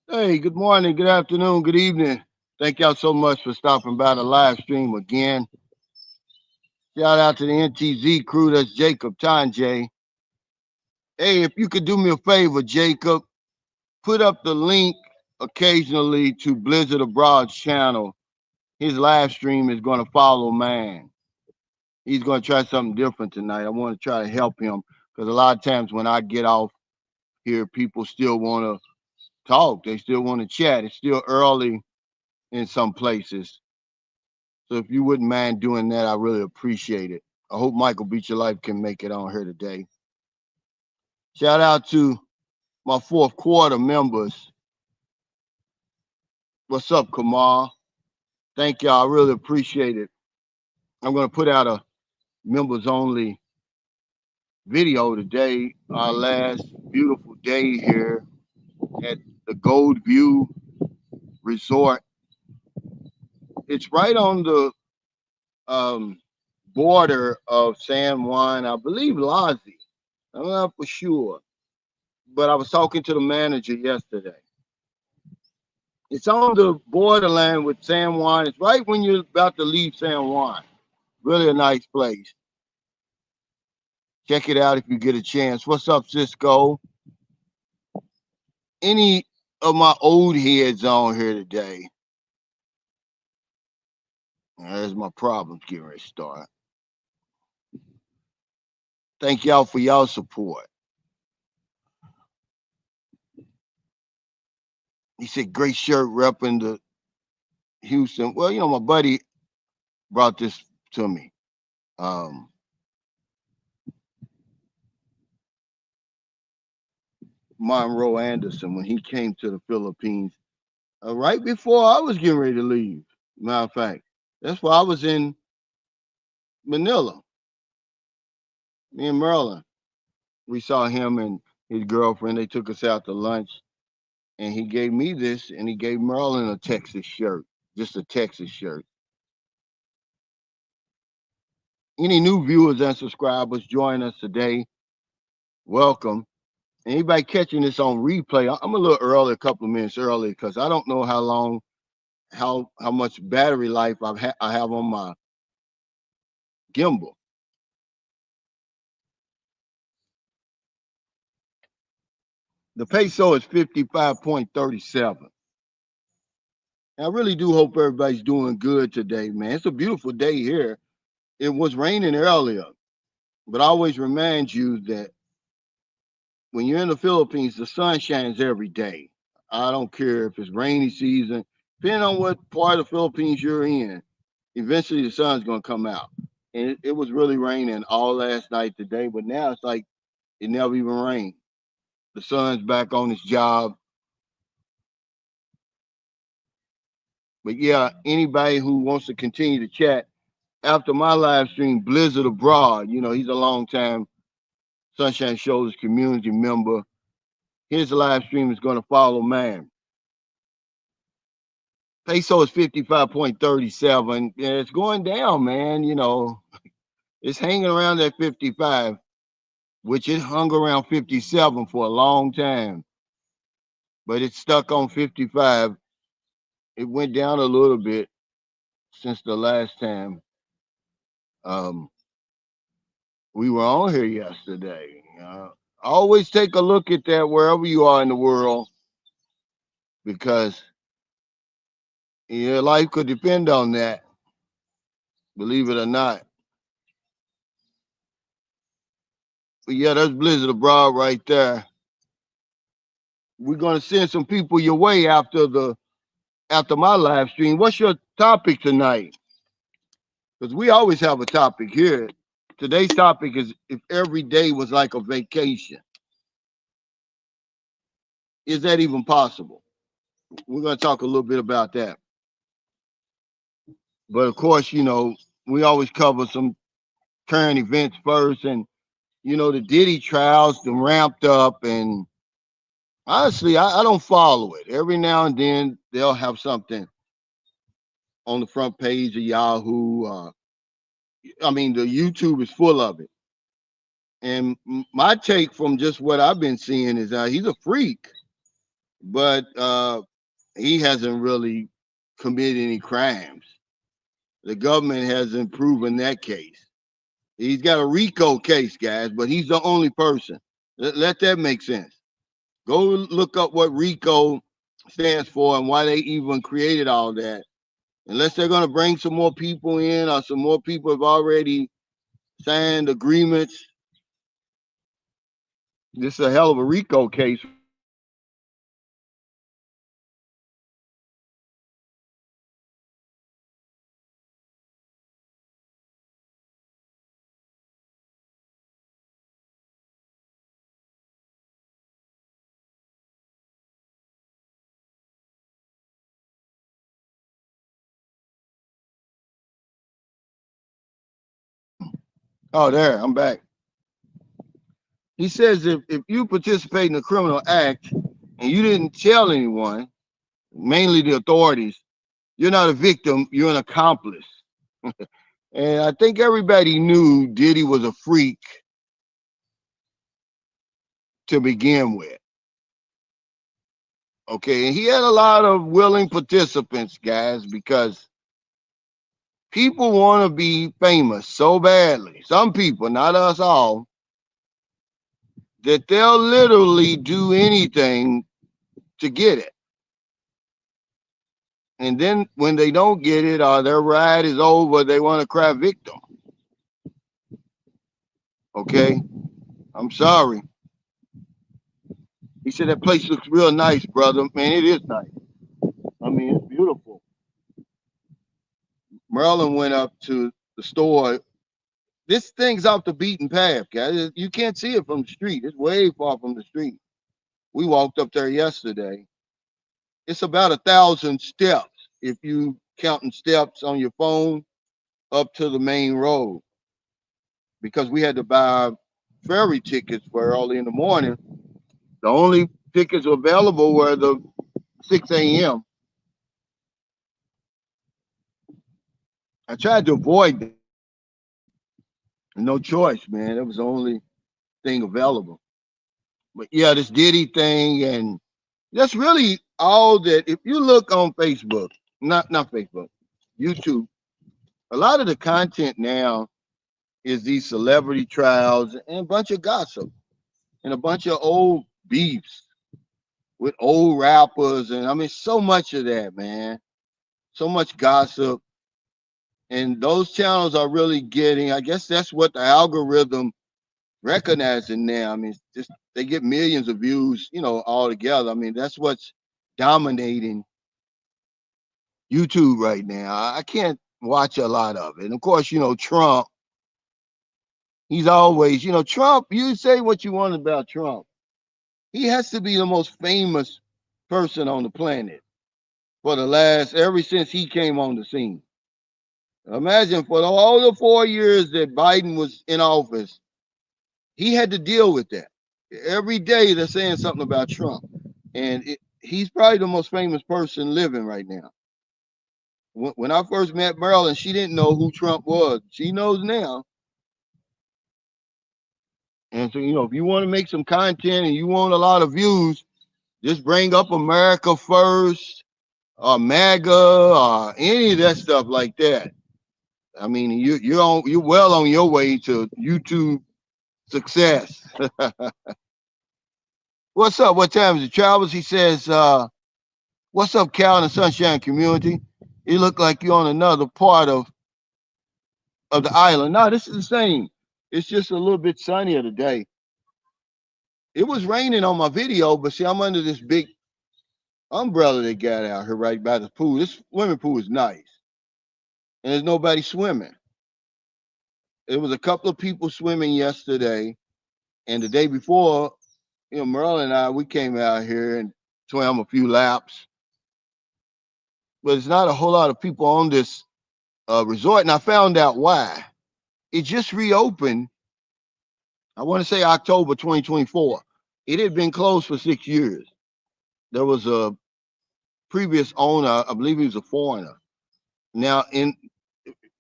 Hey, good morning, good afternoon, good evening. Thank y'all so much for stopping by the live stream again. Shout out to the NTZ crew. That's Jacob Tanjay. Hey, if you could do me a favor, Jacob, put up the link occasionally to Blizzard Abroad's channel. His live stream is going to follow mine. He's going to try something different tonight. I want to try to help him because a lot of times when I get off here, people still want to talk. They still want to chat. It's still early in some places. So if you wouldn't mind doing that, I really appreciate it. I hope Michael Beat Your Life can make it on here today. Shout out to my fourth quarter members. What's up, Kamal? Thank y'all. I really appreciate it. I'm going to put out a members only video today. Our last beautiful day here at the Gold View Resort. It's right on the um, border of San Juan, I believe Lazi. I'm not for sure, but I was talking to the manager yesterday. It's on the borderline with San Juan. It's right when you're about to leave San Juan. Really a nice place. Check it out if you get a chance. What's up, Cisco? Any of my old heads on here today? There's my problems getting ready to start. Thank y'all for y'all support. He said, great shirt repping the Houston. Well, my buddy brought this to me. Um, Monroe Anderson, when he came to the Philippines, right before I was getting ready to leave. Matter of fact, that's why I was in Manila. Me and Merlin. We saw him and his girlfriend. They took us out to lunch, and he gave me this, and he gave Merlin a Texas shirt, just a Texas shirt. Any new viewers and subscribers join us today? Welcome. Anybody catching this on replay? I'm a little early, a couple of minutes early, because I don't know how long, how much battery life I have on my gimbal. The peso is 55.37. I really do hope everybody's doing good today, man. It's a beautiful day here. It was raining earlier, but I always remind you that when you're in the Philippines, the sun shines every day. I don't care if it's rainy season, depending on what part of the Philippines you're in, eventually the sun's going to come out. And it was really raining all last night today, but now it's like it never even rained. The sun's back on its job. But yeah, anybody who wants to continue to chat after my live stream, Blizzard Abroad, he's a long time Sunshine Shoulders community member. His live stream is going to follow mine. Peso is 55.37. Yeah, it's going down, man. It's hanging around that 55, which it hung around 57 for a long time, but it's stuck on 55. It went down a little bit since the last time um, we were on here yesterday. Always take a look at that wherever you are in the world because your life could depend on that, believe it or not. But yeah, that's Blizzard Abroad right there. We're gonna send some people your way after my live stream. What's your topic tonight? Because we always have a topic here. Today's topic is if every day was like a vacation. Is that even possible? We're gonna talk a little bit about that. But of course, we always cover some current events first, and the Diddy trials, them ramped up, and honestly, I don't follow it. Every now and then they'll have something on the front page of Yahoo. I mean, the YouTube is full of it. And my take from just what I've been seeing is he's a freak. but he hasn't really committed any crimes. The government hasn't proven that case. He's got a RICO case, guys, but he's the only person. Let that make sense. Go look up what RICO stands for and why they even created all that. Unless they're going to bring some more people in or some more people have already signed agreements, this is a hell of a RICO case. Oh, there, I'm back. He says if you participate in a criminal act and you didn't tell anyone, mainly the authorities, you're not a victim, you're an accomplice. And I think everybody knew Diddy was a freak to begin with. Okay, and he had a lot of willing participants, guys, because people want to be famous so badly. Some people, not us all, that they'll literally do anything to get it. And then when they don't get it or their ride is over, they want to cry victim. Okay, I'm sorry. He said that place looks real nice, brother. Man, it is nice. I mean, it's beautiful. Merlin went up to the store. This thing's off the beaten path, guys. You can't see it from the street. It's way far from the street. We walked up there yesterday. It's about 1,000 steps if you counting steps on your phone up to the main road. Because we had to buy ferry tickets for early in the morning. The only tickets available were the 6 a.m. I tried to avoid that. No choice, man. It was the only thing available. But yeah, this Diddy thing, and that's really all that. If you look on Facebook, not Facebook, YouTube, a lot of the content now is these celebrity trials and a bunch of gossip and a bunch of old beefs with old rappers, and I mean so much of that, man. So much gossip, and those channels are really getting. I guess that's what the algorithm recognizing now. I mean, just they get millions of views, all together. I mean, that's what's dominating YouTube right now. I can't watch a lot of it. And of course, Trump, he's always, Trump, you say what you want about Trump. He has to be the most famous person on the planet for the last, ever since he came on the scene. Imagine for all the 4 years that Biden was in office, he had to deal with that. Every day they're saying something about Trump. And he's probably the most famous person living right now. When I first met Marilyn, she didn't know who Trump was. She knows now. And so, if you want to make some content and you want a lot of views, just bring up America First or MAGA or any of that stuff like that. I mean, you're well on your way to YouTube success. What's up? What time is it, Travis? He says, what's up, Cal and the Sunshine community? You look like you're on another part of the island. No, this is the same. It's just a little bit sunnier today. It was raining on my video, but see, I'm under this big umbrella they got out here right by the pool. This swimming pool is nice, and there's nobody swimming. There was a couple of people swimming yesterday, and the day before, Merle and I, we came out here and swam a few laps. But it's not a whole lot of people on this resort, and I found out why. It just reopened. I want to say October 2024. It had been closed for 6 years. There was a previous owner, I believe he was a foreigner. Now,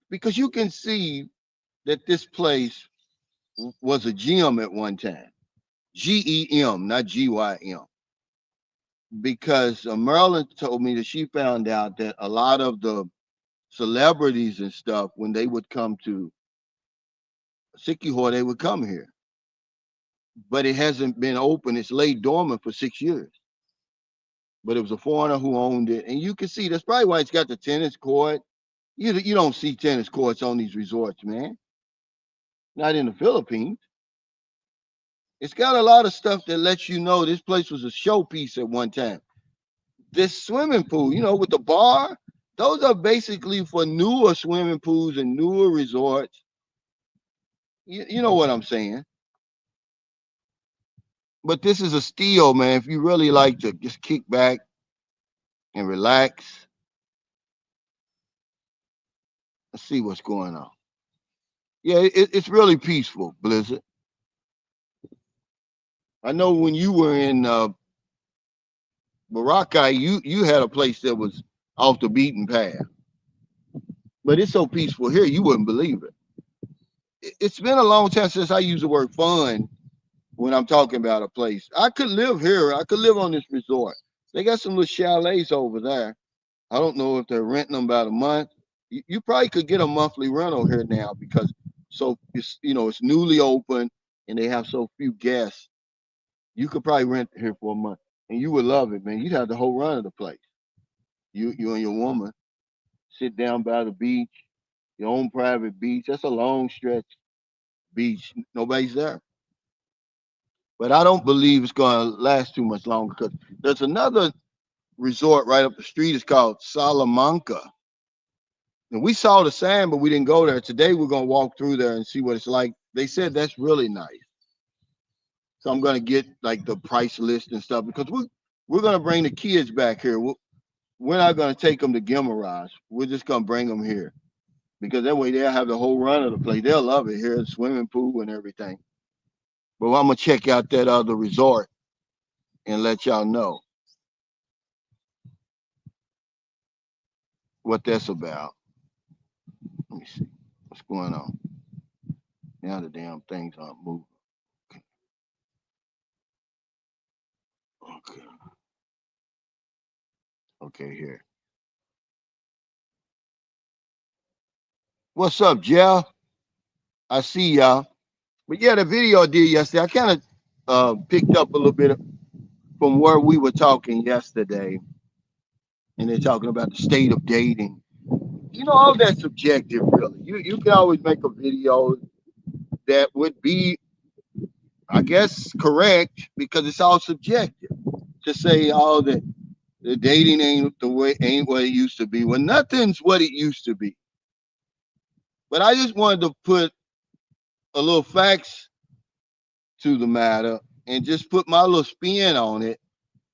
because you can see that this place was a gym at one time. GEM, not GYM. because Marilyn told me that she found out that a lot of the celebrities and stuff, when they would come to Sikihor, they would come here, but it hasn't been open. It's laid dormant for 6 years. But it was a foreigner who owned it, and you can see that's probably why it's got the tennis court. You don't see tennis courts on these resorts, man. Not in the Philippines. It's got a lot of stuff that lets you know this place was a showpiece at one time. This swimming pool, with the bar, those are basically for newer swimming pools and newer resorts. You know what I'm saying? But this is a steal, man. If you really like to just kick back and relax, let's see what's going on. Yeah, it's really peaceful, Blizzard. I know when you were in Boracay, you had a place that was off the beaten path, but it's so peaceful here, you wouldn't believe it. It's been a long time since I use the word fun when I'm talking about a place. I could live here. I could live on this resort. They got some little chalets over there. I don't know if they're renting them about a month. You probably could get a monthly rental here now because it's newly open and they have so few guests. You could probably rent here for a month and you would love it, man. You'd have the whole run of the place. You and your woman sit down by the beach, your own private beach. That's a long stretch beach. Nobody's there. But I don't believe it's going to last too much longer because there's another resort right up the street. It's called Salamanca. And we saw the sign, but we didn't go there. Today we're going to walk through there and see what it's like. They said that's really nice. So I'm going to get like the price list and stuff because we're going to bring the kids back here. We're not going to take them to Guimarães. We're just going to bring them here because that way they'll have the whole run of the place. They'll love it here, the swimming pool and everything. But I'm going to check out that other resort and let y'all know what that's about. Let me see what's going on. Now the damn things aren't moving. Okay. Okay, here. What's up, Jeff? I see y'all. But yeah, the video I did yesterday, I kind of picked up a little bit from where we were talking yesterday, and they're talking about the state of dating. All that's subjective, really. You can always make a video that would be, I guess, correct because it's all subjective. To say all that the dating ain't what it used to be. Well, nothing's what it used to be. But I just wanted to put a little facts to the matter and just put my little spin on it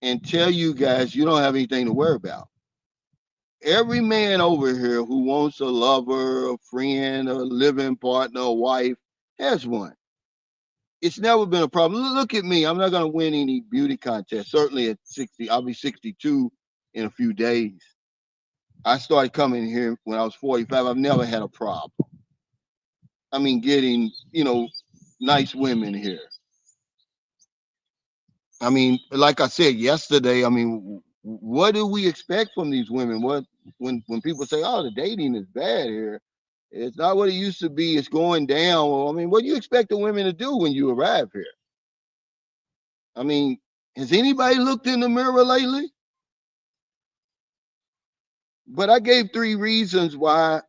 and tell you guys you don't have anything to worry about. Every man over here who wants a lover, a friend, a living partner, a wife has one. It's never been a problem. Look at me. I'm not going to win any beauty contest. Certainly at 60, I'll be 62 in a few days. I started coming here when I was 45. I've never had a problem. I mean, getting, nice women here. I mean, like I said yesterday, I mean, what do we expect from these women? When people say, "Oh, the dating is bad here," it's not what it used to be. It's going down. Well, I mean, what do you expect the women to do when you arrive here? I mean, has anybody looked in the mirror lately? But I gave 3 reasons why,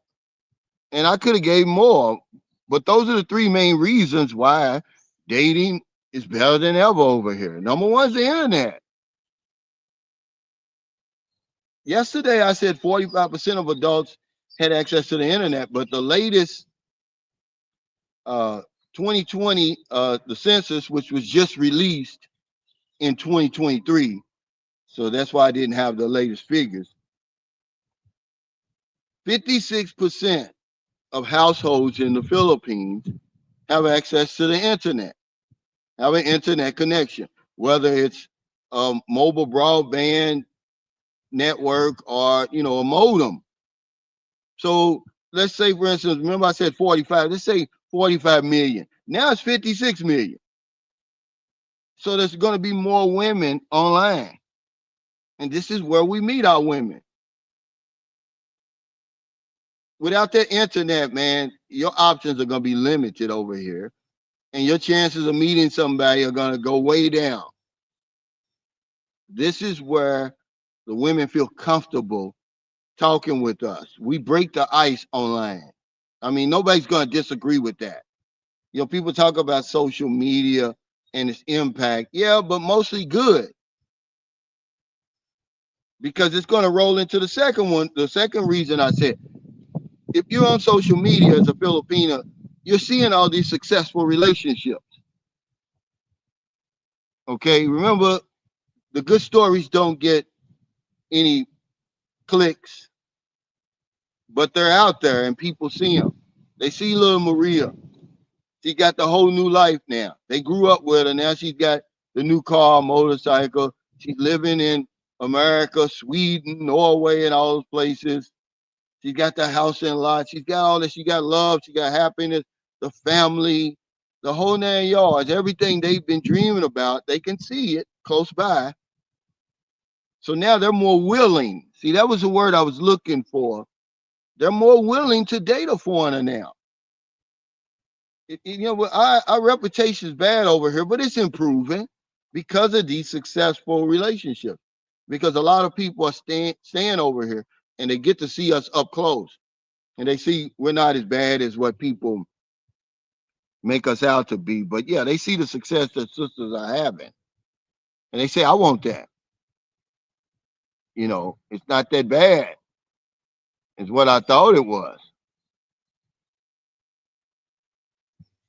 and I could have gave more, but those are the 3 main reasons why dating is better than ever over here. Number 1 is the internet. Yesterday, I said 45% of adults had access to the internet, but the latest 2020, the census, which was just released in 2023, so that's why I didn't have the latest figures. 56% of households in the Philippines have access to the internet, have an internet connection, whether it's a mobile broadband network or a modem. So let's say, for instance, remember I said 45. Let's say 45 million. Now it's 56 million. So there's going to be more women online. And this is where we meet our women. Without that internet, man, your options are going to be limited over here. And your chances of meeting somebody are going to go way down. This is where the women feel comfortable talking with us. We break the ice online. I mean, nobody's going to disagree with that. You know, people talk about social media and its impact. Yeah, but mostly good, because it's going to roll into the second one. The second reason I said, if you're on social media as a Filipino, you're seeing all these successful relationships. Okay, remember, the good stories don't get any clicks, but they're out there and people see them. They see little Maria. She got the whole new life now. They grew up with her. Now she's got the new car, motorcycle. She's living in America, Sweden, Norway, and all those places. She's got the house and lot. She's got all that. She got love. She got happiness, the family, the whole 9 yards. Everything they've been dreaming about, they can see it close by. So now they're more willing. See, that was the word I was looking for. They're more willing to date a foreigner now. You know, our reputation is bad over here, but it's improving because of these successful relationships. Because a lot of people are staying over here and they get to see us up close. And they see we're not as bad as what people make us out to be. But yeah, they see the success that sisters are having. And they say, I want that. You know, it's not that bad. It's what I thought it was.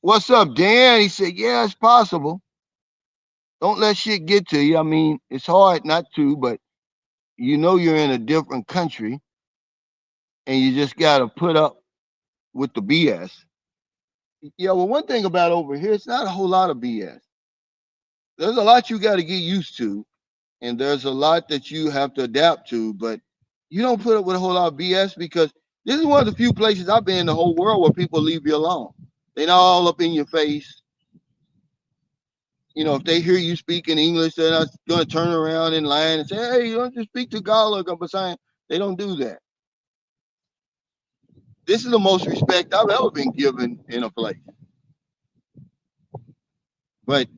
What's up, Dan? He said, yeah, it's possible. Don't let shit get to you. I mean, it's hard not to, but you know you're in a different country and you just got to put up with the BS. Yeah, well, one thing about over here, it's not a whole lot of BS. There's a lot you got to get used to, and there's a lot that you have to adapt to, but you don't put up with a whole lot of BS, because this is one of the few places I've been in the whole world where people leave you alone. They're not all up in your face. You know, if they hear you speaking English, they're not going to turn around in line and say, hey, you don't just speak Tagalog. They don't do that. This is the most respect I've ever been given in a place. But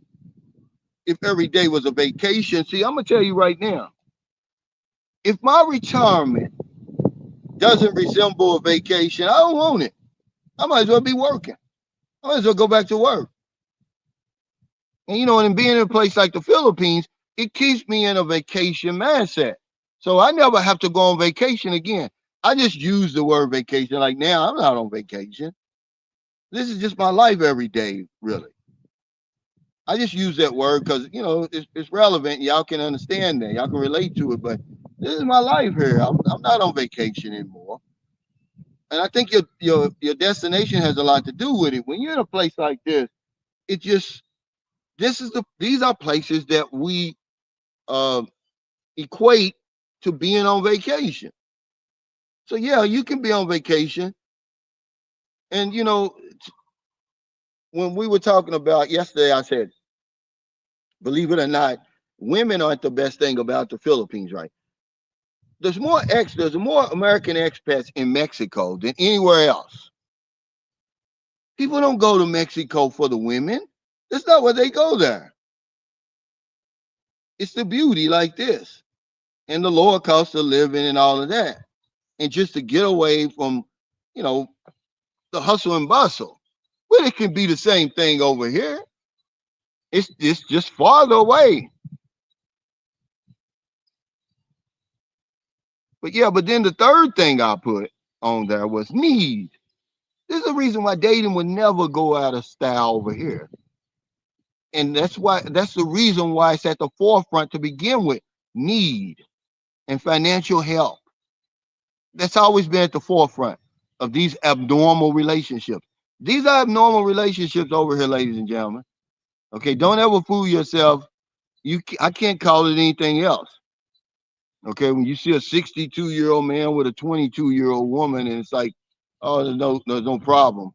if every day was a vacation, see, I'm going to tell you right now, if my retirement doesn't resemble a vacation, I don't want it. I might as well be working. I might as well go back to work. And, you know, and being in a place like the Philippines, it keeps me in a vacation mindset. So I never have to go on vacation again. I just use the word vacation. Like now, I'm not on vacation. This is just my life every day, really. I just use that word because, you know, it's relevant. Y'all can understand that. Y'all can relate to it. But this is my life here. I'm not on vacation anymore. And I think your destination has a lot to do with it. When you're in a place like this, it just these are places that we uh, equate to being on vacation. So yeah, you can be on vacation. And you know, when we were talking about yesterday, I said, believe it or not, women aren't the best thing about the Philippines, right? There's more American expats in Mexico than anywhere else. People don't go to Mexico for the women. That's not why they go there. It's the beauty like this and the lower cost of living and all of that. And just to get away from, you know, the hustle and bustle. Well, it can be the same thing over here. It's just farther away. But yeah, but then the third thing I put on there was need. There's a reason why dating would never go out of style over here. And that's the reason why it's at the forefront to begin with. Need and financial help. That's always been at the forefront of these abnormal relationships. These are abnormal relationships over here, ladies and gentlemen. Okay, don't ever fool yourself. I can't call it anything else. Okay, when you see a 62-year-old man with a 22-year-old woman, and it's like, oh, there's no problem.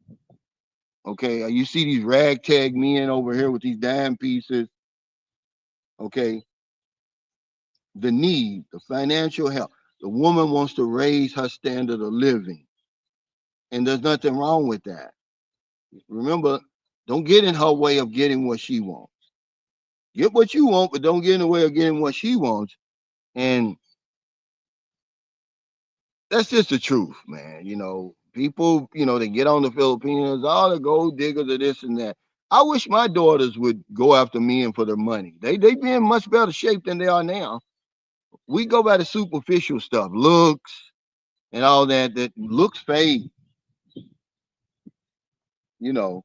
Okay, you see these ragtag men over here with these dime pieces. Okay, the need, the financial help. The woman wants to raise her standard of living, and there's nothing wrong with that. Remember, don't get in her way of getting what she wants. Get what you want, but don't get in the way of getting what she wants. And that's just the truth, man. People, they get on the Filipinos, all the gold diggers of this and that. I wish my daughters would go after men for their money. They be in much better shape than they are now. We go by the superficial stuff, looks and all that. That looks fade. You know,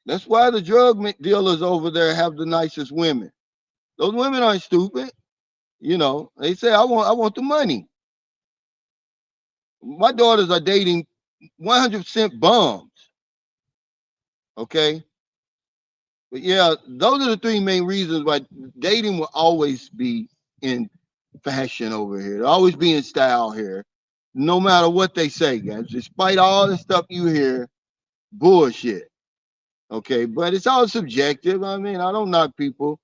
that's why the dealers over there have the nicest women. Those women aren't stupid. They say I want the money. My daughters are dating 100% bums. Okay, but yeah, those are the three main reasons why dating will always be in fashion over here. It'll always be in style here, no matter what they say, guys. Despite all the stuff you hear, bullshit. Okay, but it's all subjective. I mean, I don't knock people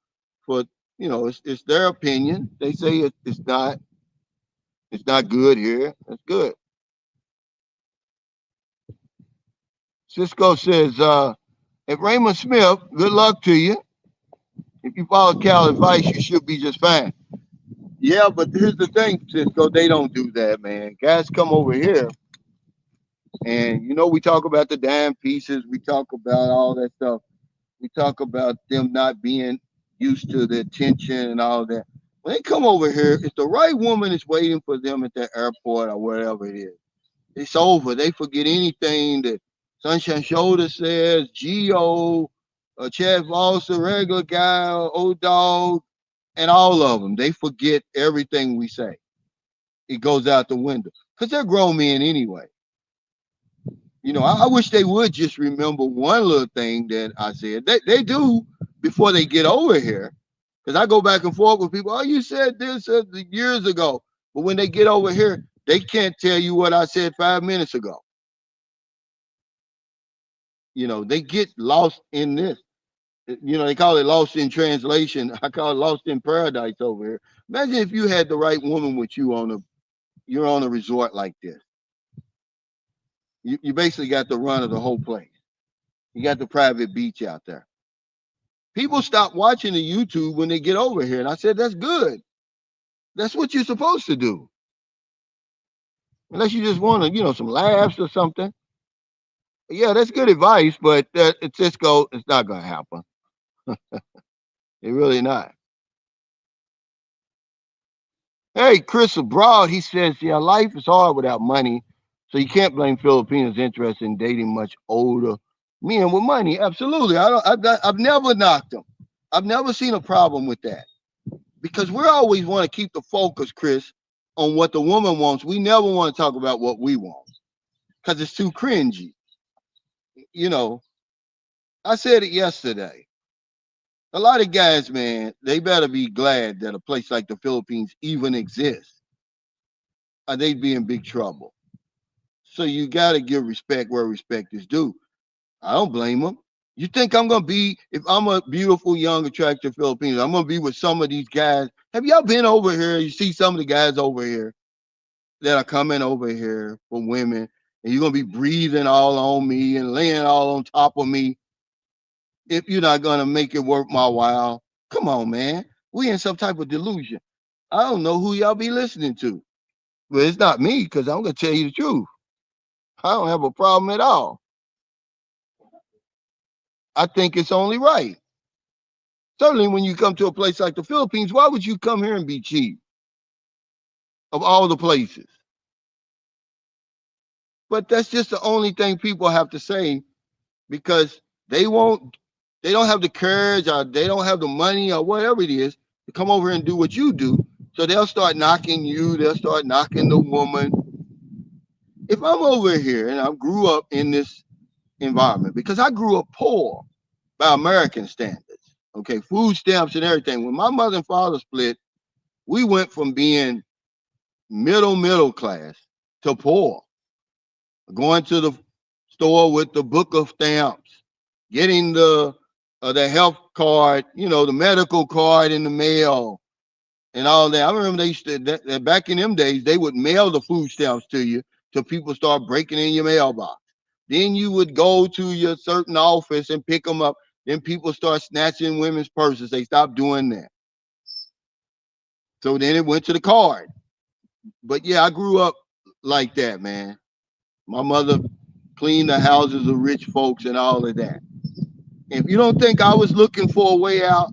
for it's their opinion. They say it's not good here. That's good. Cisco says, if Raymond Smith, good luck to you. If you follow Cal advice, you should be just fine. Yeah, but here's the thing, Cisco, they don't do that, man. Guys come over here and we talk about the dime pieces, we talk about all that stuff. We talk about them not being used to the attention and all that. When they come over here, if the right woman is waiting for them at the airport or wherever it is, it's over. They forget anything that Sunshine Shoulder says, Geo, Chad Voss, the regular guy, Old Dog, and all of them. They forget everything we say. It goes out the window because they're grown men anyway. I wish they would just remember one little thing that I said. They do before they get over here. Because I go back and forth with people. Oh, you said this years ago. But when they get over here, they can't tell you what I said 5 minutes ago. They get lost in this. They call it lost in translation. I call it lost in paradise over here. Imagine if you had the right woman with you you're on a resort like this. You basically got the run of the whole place. You got the private beach out there. People stop watching the YouTube when they get over here. And I said, that's good. That's what you're supposed to do. Unless you just want to, some laughs or something. Yeah, that's good advice, but it's not going to happen. It really not. Hey, Chris Abroad, he says, yeah, life is hard without money. So you can't blame Filipinos interested in dating much older men with money. Absolutely. I've never knocked them. I've never seen a problem with that. Because we always want to keep the focus, Chris, on what the woman wants. We never want to talk about what we want because it's too cringy. I said it yesterday. A lot of guys, man, they better be glad that a place like the Philippines even exists, or they'd be in big trouble. So you got to give respect where respect is due. I don't blame them. You think I'm going to be, if I'm a beautiful, young, attractive Filipino, I'm going to be with some of these guys. Have y'all been over here? You see some of the guys over here that are coming over here for women, and you're going to be breathing all on me and laying all on top of me if you're not going to make it worth my while. Come on, man. We in some type of delusion. I don't know who y'all be listening to, but it's not me because I'm going to tell you the truth. I don't have a problem at all. I think it's only right. Certainly when you come to a place like the Philippines, why would you come here and be cheap? Of all the places. But that's just the only thing people have to say because they don't have the courage or they don't have the money or whatever it is to come over and do what you do. So they'll start knocking you, they'll start knocking the woman. If I'm over here and I grew up in this environment, because I grew up poor by American standards, okay, food stamps and everything. When my mother and father split, we went from being middle class to poor. Going to the store with the book of stamps, getting the health card, the medical card in the mail, and all that. I remember they used to, that back in them days, they would mail the food stamps to you till people start breaking in your mailbox. Then you would go to your certain office and pick them up. Then people start snatching women's purses. They stopped doing that. So then it went to the card. But yeah, I grew up like that, man. My mother cleaned the houses of rich folks and all of that. If you don't think I was looking for a way out,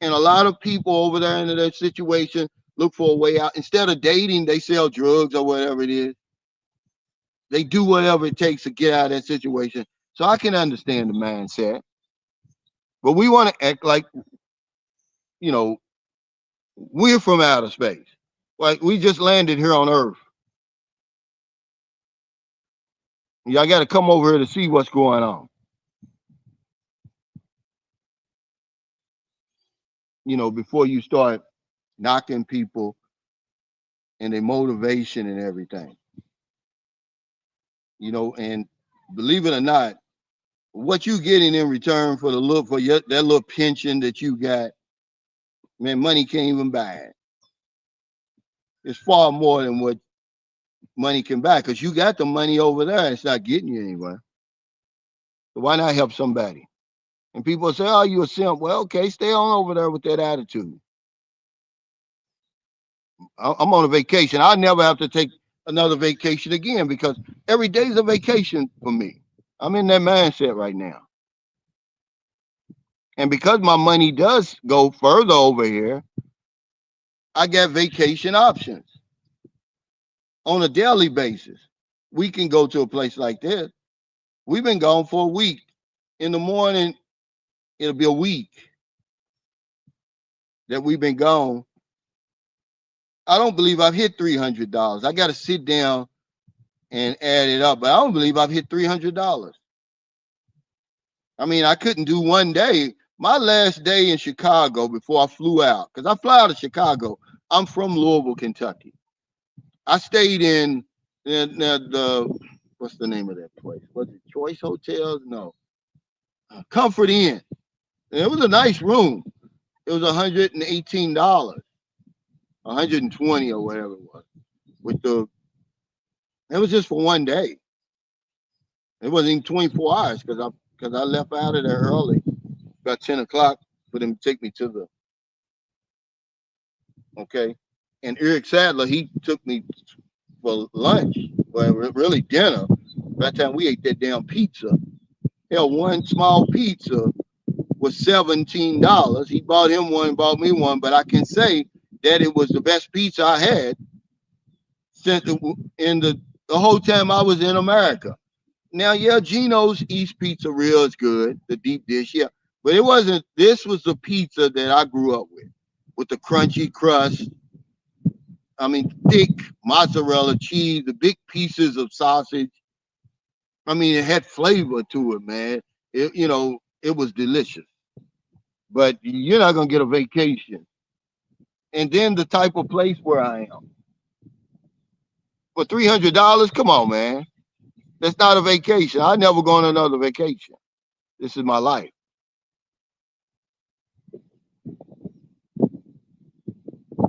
and a lot of people over there in that situation look for a way out. Instead of dating, they sell drugs or whatever it is. They do whatever it takes to get out of that situation. So I can understand the mindset. But we want to act like, you know, we're from outer space. Like we just landed here on Earth. Y'all got to come over here to see what's going on. Before you start knocking people and their motivation and everything. And believe it or not, what you getting in return for that little pension that you got, man, money can't even buy it. It's far more than what money can buy because you got the money over there. It's not getting you anywhere. So why not help somebody? And people say, "Oh, you a simp." Well, okay, stay on over there with that attitude. I'm on a vacation. I never have to take another vacation again because every day's a vacation for me. I'm in that mindset right now. And because my money does go further over here, I got vacation options on a daily basis. We can go to a place like this. We've been gone for a week. In the morning, it'll be a week that we've been gone. I don't believe I've hit $300. I got to sit down and add it up, but I don't believe I've hit $300. I mean, I couldn't do one day. My last day in Chicago before I flew out, because I fly out of Chicago. I'm from Louisville, Kentucky. I stayed in the what's the name of that place? Was it Choice Hotels? No, Comfort Inn. And it was a nice room. It was $118, 120 or whatever it was. It was just for one day. It wasn't even 24 hours because I left out of there early, about 10 o'clock, for them to take me to the okay. And Eric Sadler, he took me for lunch, well, really dinner. By the time we ate that damn pizza, hell, one small pizza was $17. He bought him one, bought me one, but I can say that it was the best pizza I had since in the whole time I was in America. Now, yeah, Gino's East Pizzeria is good, the deep dish, yeah, but it wasn't. This was the pizza that I grew up with the crunchy crust. I mean, thick mozzarella cheese, the big pieces of sausage. I mean, it had flavor to it, man. It was delicious. But you're not gonna get a vacation. And then the type of place where I am for $300. Come on, man. That's not a vacation. I never go on another vacation. This is my life.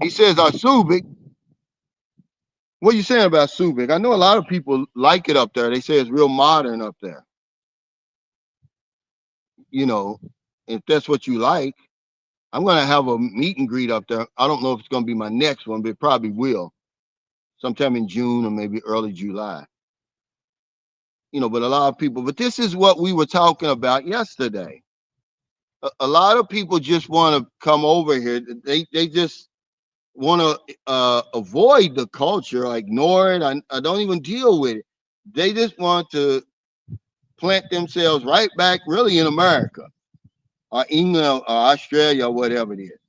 He says, Subic. What are you saying about Subic? I know a lot of people like it up there. They say it's real modern up there. If that's what you like, I'm going to have a meet and greet up there. I don't know if it's going to be my next one, but it probably will. Sometime in June or maybe early July. But a lot of people, but this is what we were talking about yesterday. A lot of people just want to come over here. They just want to avoid the culture, ignore it. I don't even deal with it. They just want to plant themselves right back really in America or England or Australia or whatever it is.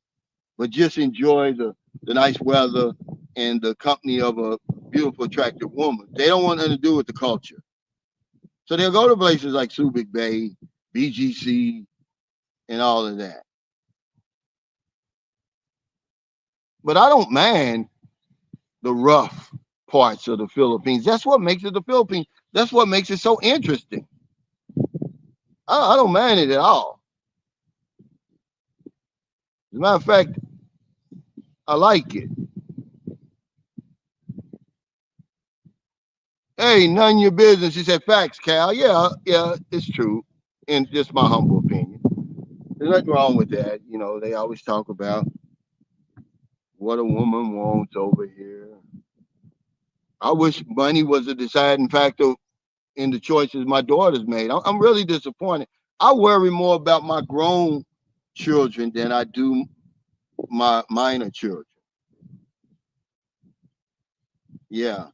But just enjoy the nice weather and the company of a beautiful, attractive woman. They don't want nothing to do with the culture. So they'll go to places like Subic Bay, BGC, and all of that. But I don't mind the rough parts of the Philippines. That's what makes it the Philippines. That's what makes it so interesting. I don't mind it at all. As a matter of fact, I like it. Hey, none of your business. She said, facts, Cal. Yeah, yeah, it's true. And just my humble opinion. There's nothing wrong with that. You know, they always talk about what a woman wants over here. I wish money was a deciding factor in the choices my daughter's made. I'm really disappointed. I worry more about my grown children than I do my minor children. Yeah.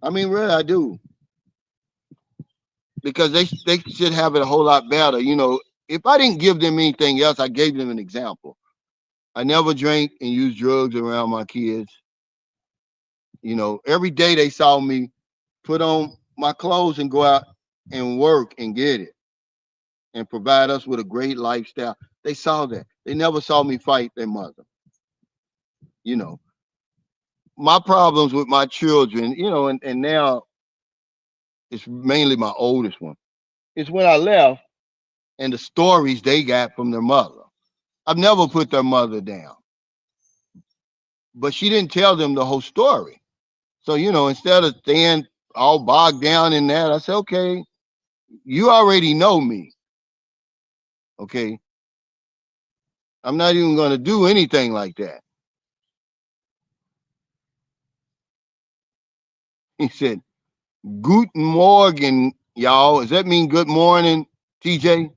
I mean, really, I do. Because they should have it a whole lot better. You know, if I didn't give them anything else, I gave them an example. I never drank and used drugs around my kids. You know, every day they saw me put on my clothes and go out and work and get it and provide us with a great lifestyle. They saw that. They never saw me fight their mother. You know, my problems with my children, you know, and now it's mainly my oldest one. It's when I left and the stories they got from their mother. I've never put their mother down, but she didn't tell them the whole story. So, you know, instead of staying all bogged down in that, I said, okay, you already know me. Okay. I'm not even going to do anything like that. He said, Guten Morgen, y'all. Does that mean good morning, TJ?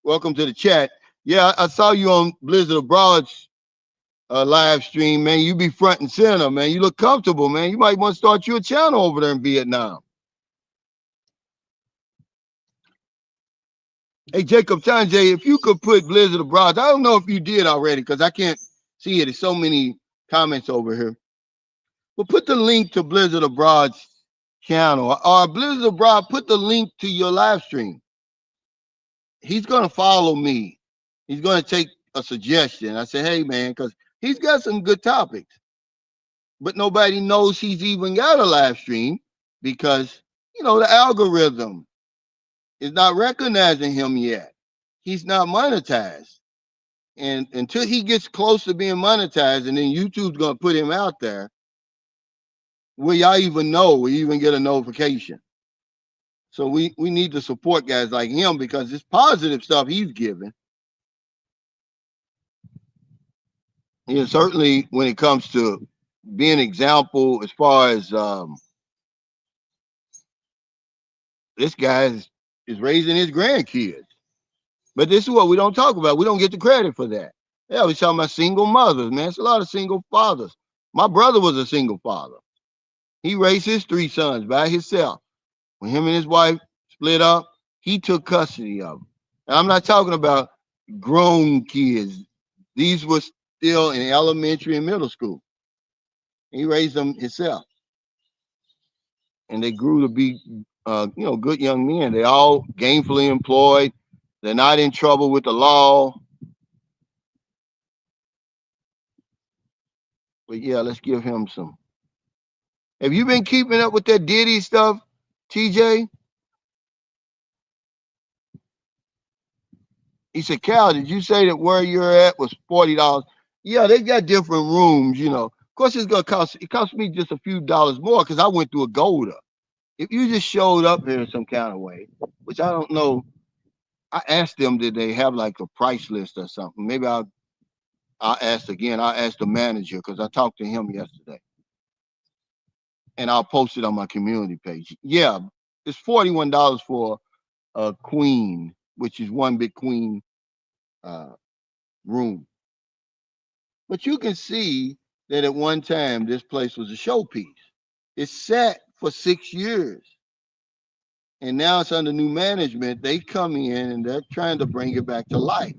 Welcome to the chat. Yeah, I saw you on Blizzard Abroad's live stream, man. You be front and center, man. You look comfortable, man. You might want to start you a channel over there in Vietnam. Hey, Jacob Sanjay, if you could put Blizzard Abroad, I don't know if you did already because I can't see it. There's so many comments over here. But put the link to Blizzard Abroad's channel or Blizzard Abroad, put the link to your live stream. He's going to follow me. He's going to take a suggestion. I say, hey, man, because he's got some good topics, but nobody knows he's even got a live stream because, you know, the algorithm is not recognizing him yet. He's not monetized. And until he gets close to being monetized, and then YouTube's gonna put him out there, will y'all even know? Will you even get a notification? So we need to support guys like him because it's positive stuff he's giving. Yeah, certainly when it comes to being an example as far as this guy is raising his grandkids. But this is what we don't talk about. We don't get the credit for that. Yeah, we're talking about single mothers, man. It's a lot of single fathers. My brother was a single father. He raised his 3 sons by himself. When him and his wife split up, he took custody of them. And I'm not talking about grown kids. These were still in elementary and middle school. He raised them himself. And they grew to be, you know, good young men. They all gainfully employed. They're not in trouble with the law. But yeah, let's give him some. Have you been keeping up with that Diddy stuff, TJ? He said, Cal, did you say that where you're at was $40? Yeah, they got different rooms, you know. Of course, it cost me just a few dollars more because I went through a Golda. If you just showed up here in some kind of way, which I don't know, I asked them, did they have like a price list or something? Maybe I'll ask again. I'll ask the manager because I talked to him yesterday. And I'll post it on my community page. Yeah, it's $41 for a queen, which is one big queen uh, room. But you can see that at one time this place was a showpiece. It sat for 6 years, and now it's under new management. They come in and they're trying to bring it back to life.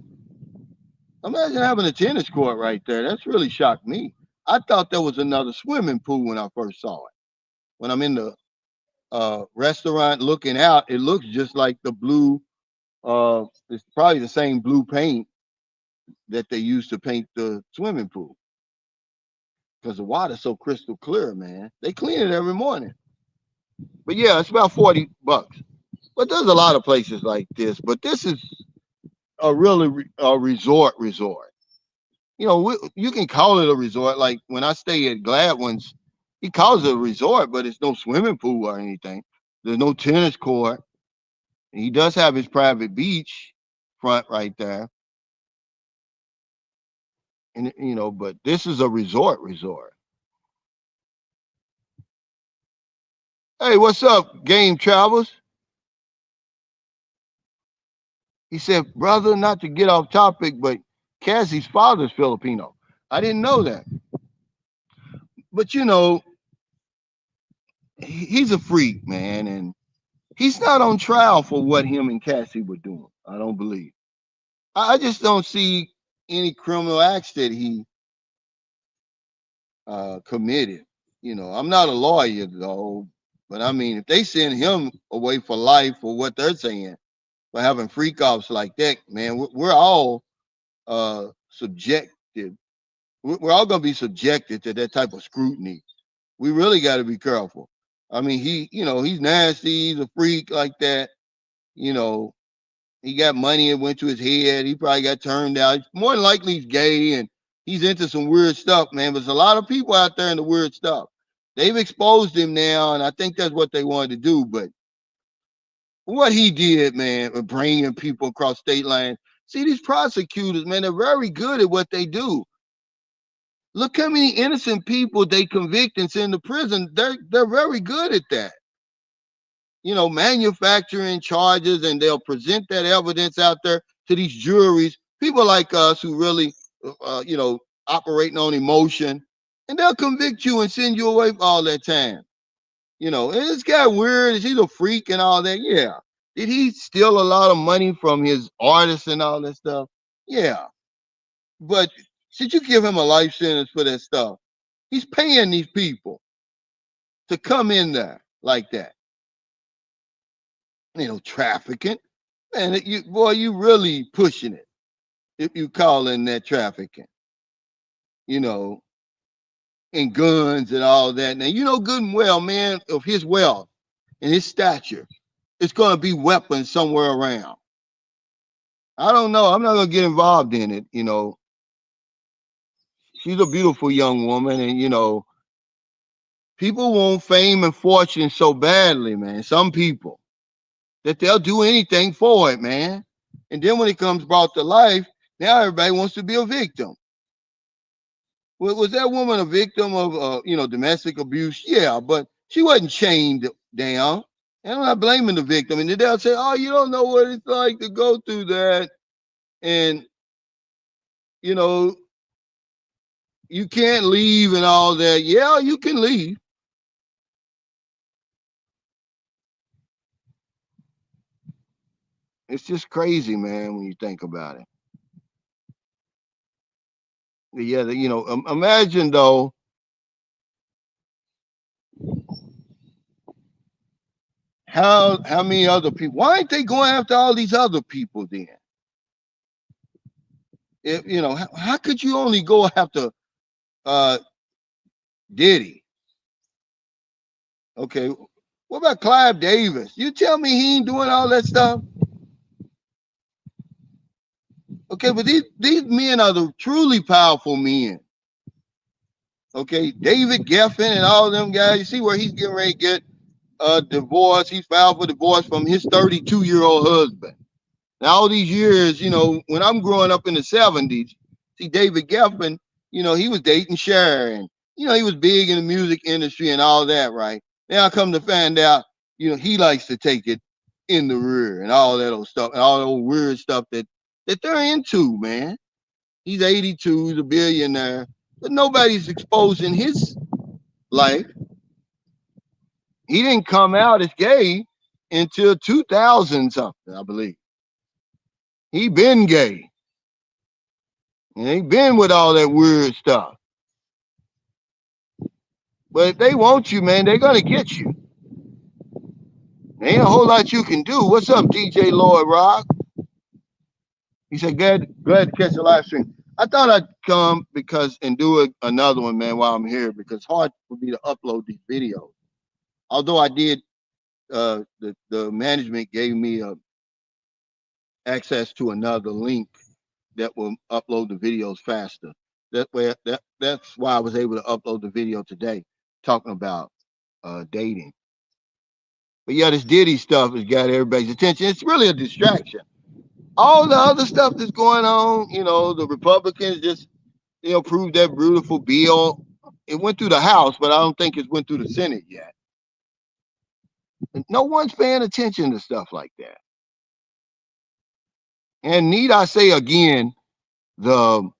Imagine having a tennis court right there. That's really shocked me. I thought there was another swimming pool when I first saw it. When I'm in the restaurant looking out, it looks just like the blue. It's probably the same blue paint that they used to paint the swimming pool because the water's so crystal clear, man. They clean it every morning. But yeah, it's about $40. But there's a lot of places like this. But this is a really a resort. you can call it a resort. Like when I stay at Gladwin's, he calls it a resort, but it's no swimming pool or anything. There's no tennis court. He does have his private beach front right there, and but this is a resort. Hey, what's up, Game Travels? He said, brother, not to get off topic, but Cassie's father's Filipino. I didn't know that. But he's a freak, man, and he's not on trial for what him and Cassie were doing. I don't believe. I just don't see any criminal acts that he committed. I'm not a lawyer though, but I mean, if they send him away for life for what they're saying, for having freak offs like that, man, we're all subjected. We're all gonna be subjected to that type of scrutiny. We really got to be careful. I mean, he's nasty. He's a freak like that. You know, he got money and went to his head. He probably got turned out. More than likely, he's gay and he's into some weird stuff, man. There's a lot of people out there in the weird stuff. They've exposed him now, and I think that's what they wanted to do. But what he did, man, of bringing people across state lines. See, these prosecutors, man, they're very good at what they do. Look how many innocent people they convict and send to prison. They're very good at that. Manufacturing charges, and they'll present that evidence out there to these juries. People like us who really, operating on emotion, and they'll convict you and send you away for all that time. And this guy weird. Is he a freak and all that? Yeah. Did he steal a lot of money from his artists and all that stuff? Yeah. But should you give him a life sentence for that stuff? He's paying these people to come in there like that. Trafficking. Man, you really pushing it if you calling that trafficking. And guns and all that. Now good and well, man, of his wealth and his stature, it's gonna be weapons somewhere around. I don't know. I'm not gonna get involved in it. She's a beautiful young woman, and people want fame and fortune so badly, man. Some people that they'll do anything for it, man. And then when it comes brought to life, now everybody wants to be a victim. Was that woman a victim of domestic abuse? Yeah, but she wasn't chained down. And I'm not blaming the victim. And then they'll say, "Oh, you don't know what it's like to go through that," and you know you can't leave and all that. Yeah, you can leave. It's just crazy, man, when you think about it. Yeah, imagine though how many other people? Why ain't they going after all these other people then? How could you only go after uh Diddy? Okay, what about Clive Davis? You tell me he ain't doing all that stuff? Okay, but these men are the truly powerful men. Okay, David Geffen and all them guys. You see where he's getting ready to get a divorce. He filed for divorce from his 32-year-old husband. Now, all these years, when I'm growing up in the 70s, see David Geffen, he was dating Cher, and he was big in the music industry and all that, right? Now I come to find out, he likes to take it in the rear and all that old stuff and all that old weird stuff that they're into, man. He's 82, he's a billionaire, but nobody's exposing his life. He didn't come out as gay until 2000 something, I believe. He been gay. And he been with all that weird stuff. But if they want you, man, they're gonna get you. There ain't a whole lot you can do. What's up, DJ Lloyd Rock? He said, glad to catch the live stream. I thought I'd come because and do another one, man, while I'm here, because it's hard for me to upload these videos. Although I did, the management gave me access to another link that will upload the videos faster. That's why I was able to upload the video today talking about dating. But yeah, this Diddy stuff has got everybody's attention. It's really a distraction. All the other stuff that's going on, the Republicans just approved that beautiful bill. It went through the House, but I don't think it's went through the Senate yet. And no one's paying attention to stuff like that. And need I say again, the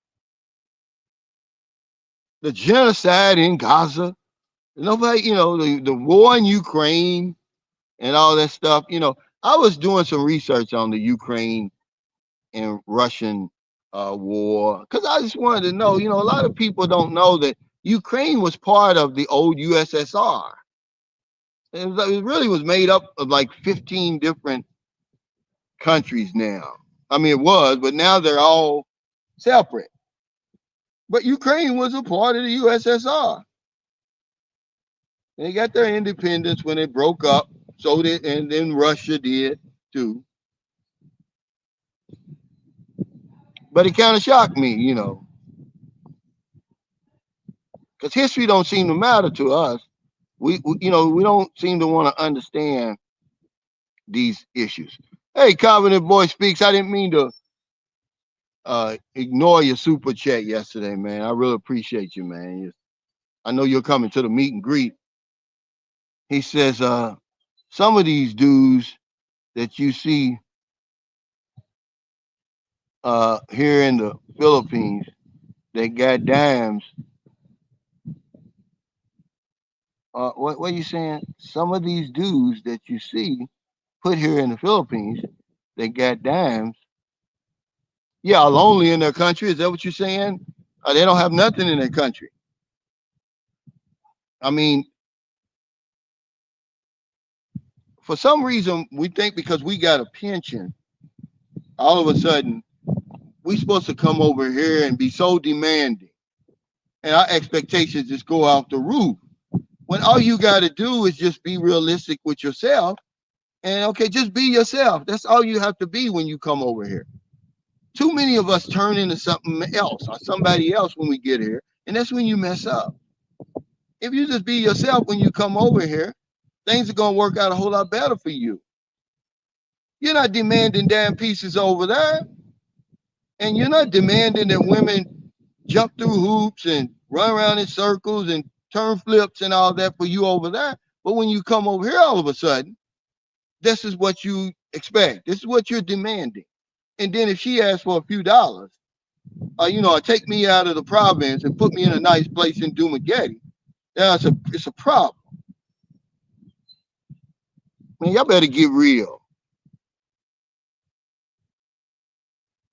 genocide in Gaza, nobody, the war in Ukraine and all that stuff. I was doing some research on the Ukraine and Russian war because I just wanted to know. A lot of people don't know that Ukraine was part of the old USSR. It really was made up of like 15 different countries now. I mean, it was, but now they're all separate. But Ukraine was a part of the USSR. They got their independence when it broke up. So did, and then Russia did too. But it kind of shocked me, because history don't seem to matter to us. We don't seem to want to understand these issues. Hey, Covenant Boy Speaks. I didn't mean to ignore your super chat yesterday, man. I really appreciate you, man. I know you're coming to the meet and greet. He says, some of these dudes that you see here in the Philippines, they got dimes. What are you saying? Some of these dudes that you see put here in the Philippines, they got dimes. Yeah, lonely in their country. Is that what you're saying? They don't have nothing in their country. I mean, for some reason, we think because we got a pension, all of a sudden, we supposed to come over here and be so demanding. And our expectations just go off the roof. When all you got to do is just be realistic with yourself. And okay, just be yourself. That's all you have to be when you come over here. Too many of us turn into something else or somebody else when we get here. And that's when you mess up. If you just be yourself when you come over here, things are going to work out a whole lot better for you. You're not demanding damn pieces over there. And you're not demanding that women jump through hoops and run around in circles and turn flips and all that for you over there. But when you come over here all of a sudden, this is what you expect. This is what you're demanding. And then if she asks for a few dollars, take me out of the province and put me in a nice place in Dumageddon, it's a problem. Man, y'all better get real.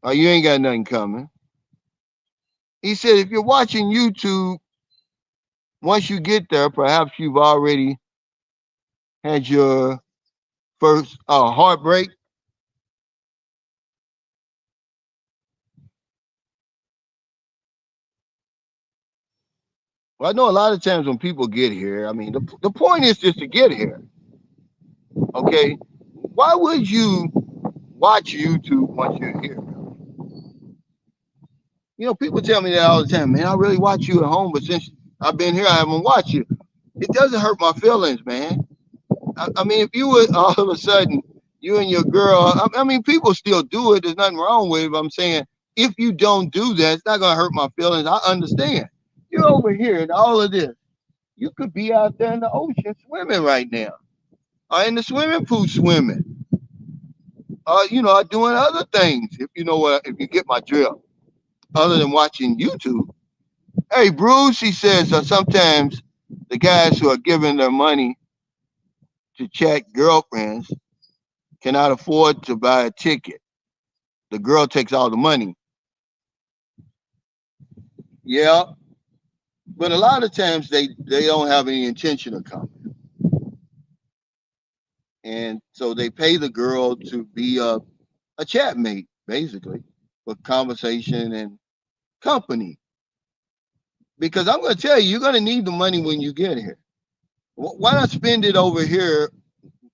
Or you ain't got nothing coming. He said, if you're watching YouTube, once you get there, perhaps you've already had your first heartbreak. Well, I know a lot of times when people get here, I mean, the point is just to get here. Okay? Why would you watch YouTube once you're here? People tell me that all the time, man. I really watch you at home, but since I've been here, I haven't watched you. It doesn't hurt my feelings, man. I mean, if you would all of a sudden, you and your girl, I mean, people still do it. There's nothing wrong with it. But I'm saying, if you don't do that, it's not going to hurt my feelings. I understand. You're over here and all of this. You could be out there in the ocean swimming right now, or in the swimming pool swimming, or doing other things. If you get my drill, other than watching YouTube. Hey, Bruce, he says sometimes the guys who are giving their money to check girlfriends cannot afford to buy a ticket. The girl takes all the money. Yeah, but a lot of times they don't have any intention of coming. And so they pay the girl to be a chat mate, basically, for conversation and company. Because I'm going to tell you, you're going to need the money when you get here. Why not spend it over here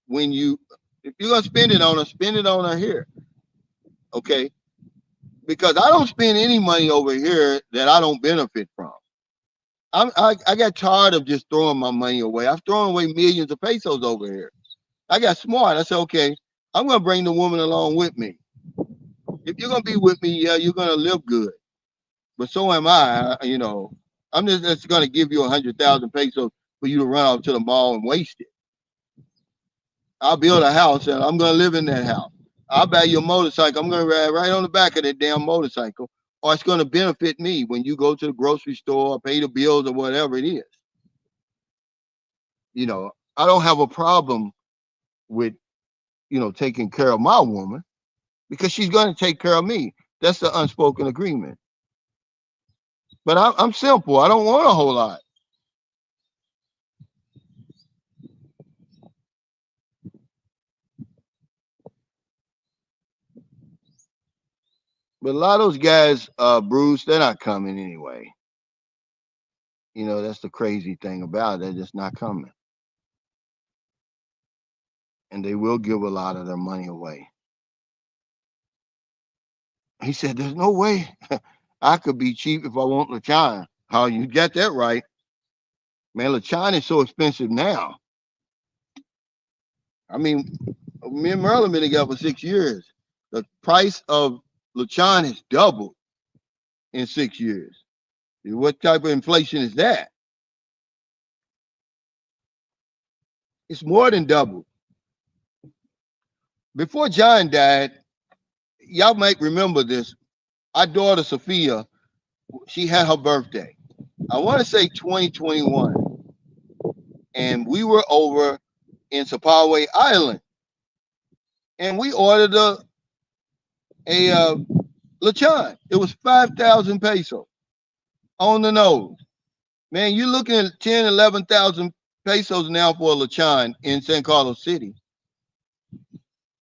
if you're going to spend it on her here. Okay? because I don't spend any money over here that I don't benefit from. I got tired of just throwing my money away. I've thrown away millions of pesos over here. I got smart. I said, okay, I'm gonna bring the woman along with me. If you're gonna be with me, yeah, you're gonna live good. But so am I. I'm just gonna give you 100,000 pesos for you to run off to the mall and waste it. I'll build a house and I'm gonna live in that house. I'll buy you a motorcycle. I'm gonna ride right on the back of that damn motorcycle, or it's gonna benefit me when you go to the grocery store, pay the bills, or whatever it is. I don't have a problem with taking care of my woman because she's gonna take care of me. That's the unspoken agreement. But I'm simple. I don't want a whole lot. But a lot of those guys, Bruce, they're not coming anyway. That's the crazy thing about it. They're just not coming. And they will give a lot of their money away. He said, there's no way I could be cheap if I want LaChina. How you get that right? Man, LaChina is so expensive now. I mean, me and Merlin been together for 6 years. The price of LaChina has doubled in 6 years. What type of inflation is that? It's more than doubled. Before John died, y'all might remember this. Our daughter Sophia, she had her birthday. I want to say 2021, and we were over in Sapaway Island, and we ordered a lechon. It was 5,000 pesos on the nose. Man, you're looking at 10, 11,000 pesos now for a lechon in San Carlos City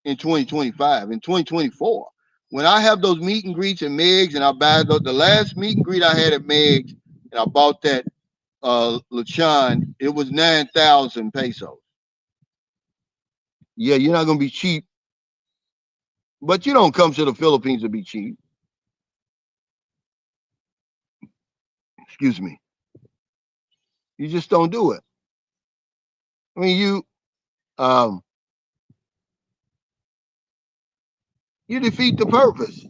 in 2025, in 2024. When I have those meet and greets at Meg's, and I buy the last meet and greet I had at Meg's, and I bought that lechon, it was 9,000 pesos. Yeah, you're not gonna be cheap, but you don't come to the Philippines to be cheap. Excuse me. You just don't do it. I mean, you defeat the purpose.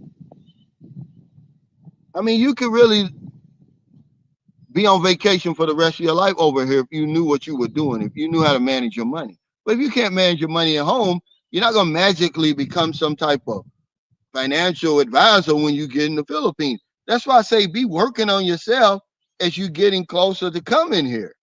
I mean, you could really be on vacation for the rest of your life over here if you knew what you were doing, if you knew how to manage your money. But if you can't manage your money at home, you're not gonna magically become some type of financial advisor when you get in the Philippines. That's why I say be working on yourself as you're getting closer to coming here.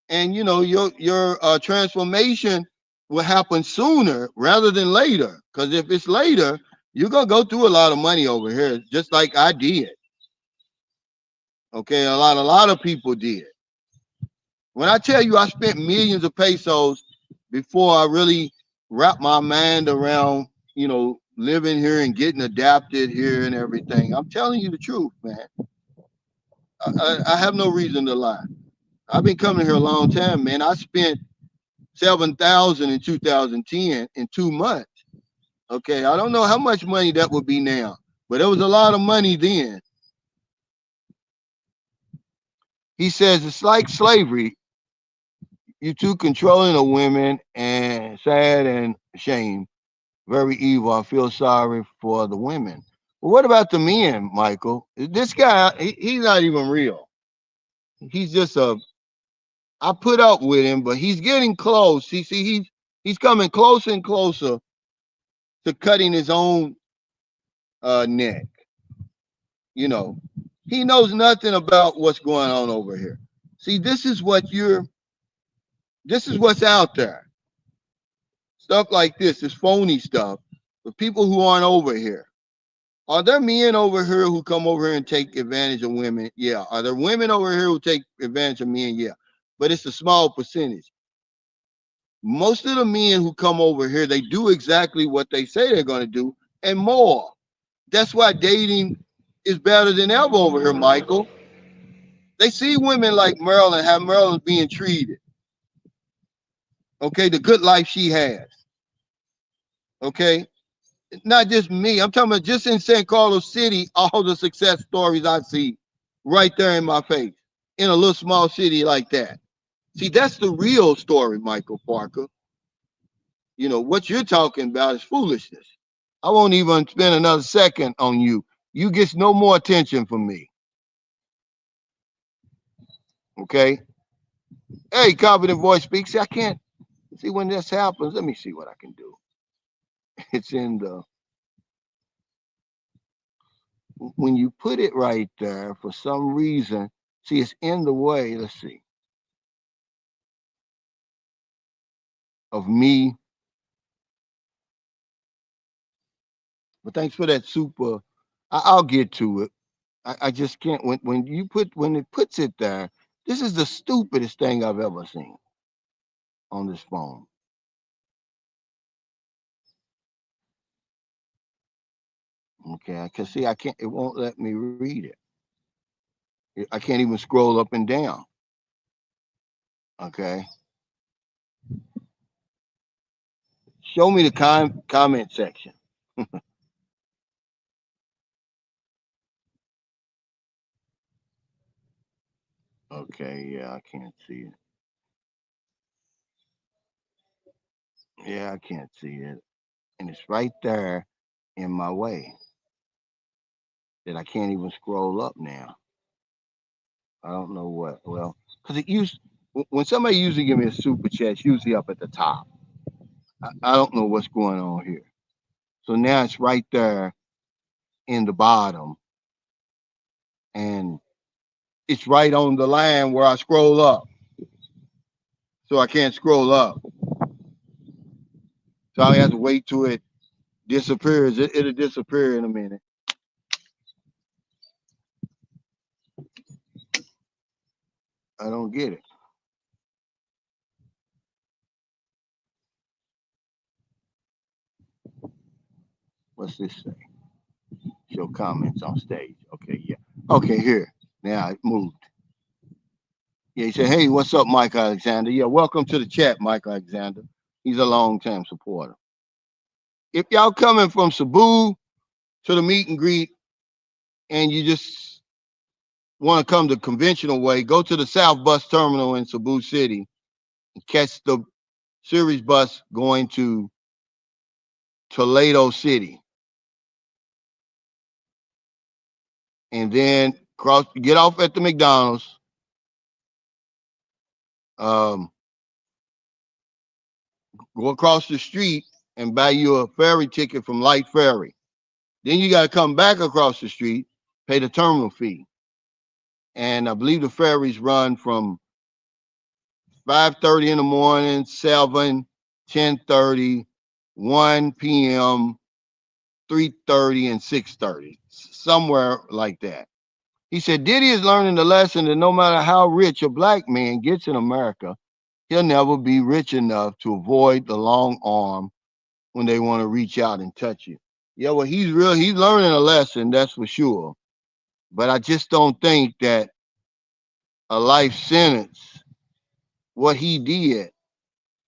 And your transformation will happen sooner rather than later. Because if it's later, you're gonna go through a lot of money over here, just like I did. Okay, a lot of people did. When I tell you I spent millions of pesos before I really wrapped my mind around, living here and getting adapted here and everything, I'm telling you the truth, man. I have no reason to lie. I've been coming here a long time, man. I spent 7,000 in 2010 in 2 months. Okay, I don't know how much money that would be now, but it was a lot of money then. He says it's like slavery. You two controlling the women and sad and ashamed. Very evil. I feel sorry for the women. But what about the men, Michael? This guy, he's not even real. He's just I put up with him, but he's getting close. He's coming closer and closer to cutting his own neck. He knows nothing about what's going on over here. See, this is what's out there. Stuff like this phony stuff for people who aren't over here. Are there men over here who come over here and take advantage of women? Yeah. Are there women over here who take advantage of men? Yeah. But it's a small percentage. Most of the men who come over here, they do exactly what they say they're going to do and more. That's why dating is better than ever over here, Michael. They see women like Marilyn, how Marilyn's being treated. Okay, the good life she has. Okay, Not just me. I'm talking about just in San Carlos City, all the success stories I see right there in my face in a little small city like that. See, that's the real story, Michael Parker. You know, what you're talking about is foolishness. I won't even spend another second on you. You get no more attention from me. Okay? Hey, confident voice speaks. See, I can't see when this happens. Let me see what I can do. It's in the when you put it right there for some reason. See, it's in the way. Let's see. Of me. But thanks for that super. I'll get to it. I just can't when it puts it there. This is the stupidest thing I've ever seen on this phone. Okay, I can see I can't. It won't let me read it. I can't even scroll up and down. Okay, show me the comment section. Okay, yeah, I can't see it. Yeah, I can't see it, and it's right there in my way that I can't even scroll up now. I don't know what. Well, because it used when somebody usually give me a super chat, it's usually up at the top. I don't know what's going on here. So now it's right there in the bottom, and it's right on the line where I scroll up. So I can't scroll up. So I have to wait till it disappears. It'll disappear in a minute. I don't get it. What's this say? Show comments on stage. Okay, yeah. Okay, here. Now it moved. Yeah, he said, hey, what's up, Mike Alexander? Yeah, welcome to the chat, Mike Alexander. He's a long-time supporter. If y'all coming from Cebu to the meet and greet and you just want to come the conventional way, go to the South Bus Terminal in Cebu City and catch the series bus going to Toledo City. And then get off at the McDonald's, um, go across the street and buy you a ferry ticket from Light Ferry. Then you got to come back across the street, pay the terminal fee. And I believe the ferries run from 5:30 in the morning, 7, 10:30, 1 p.m., 3:30, and 6:30, somewhere like that. He said Diddy is learning the lesson that no matter how rich a black man gets in America, he'll never be rich enough to avoid the long arm when they want to reach out and touch you. Yeah, well, he's learning a lesson, that's for sure. But I just don't think that a life sentence, what he did,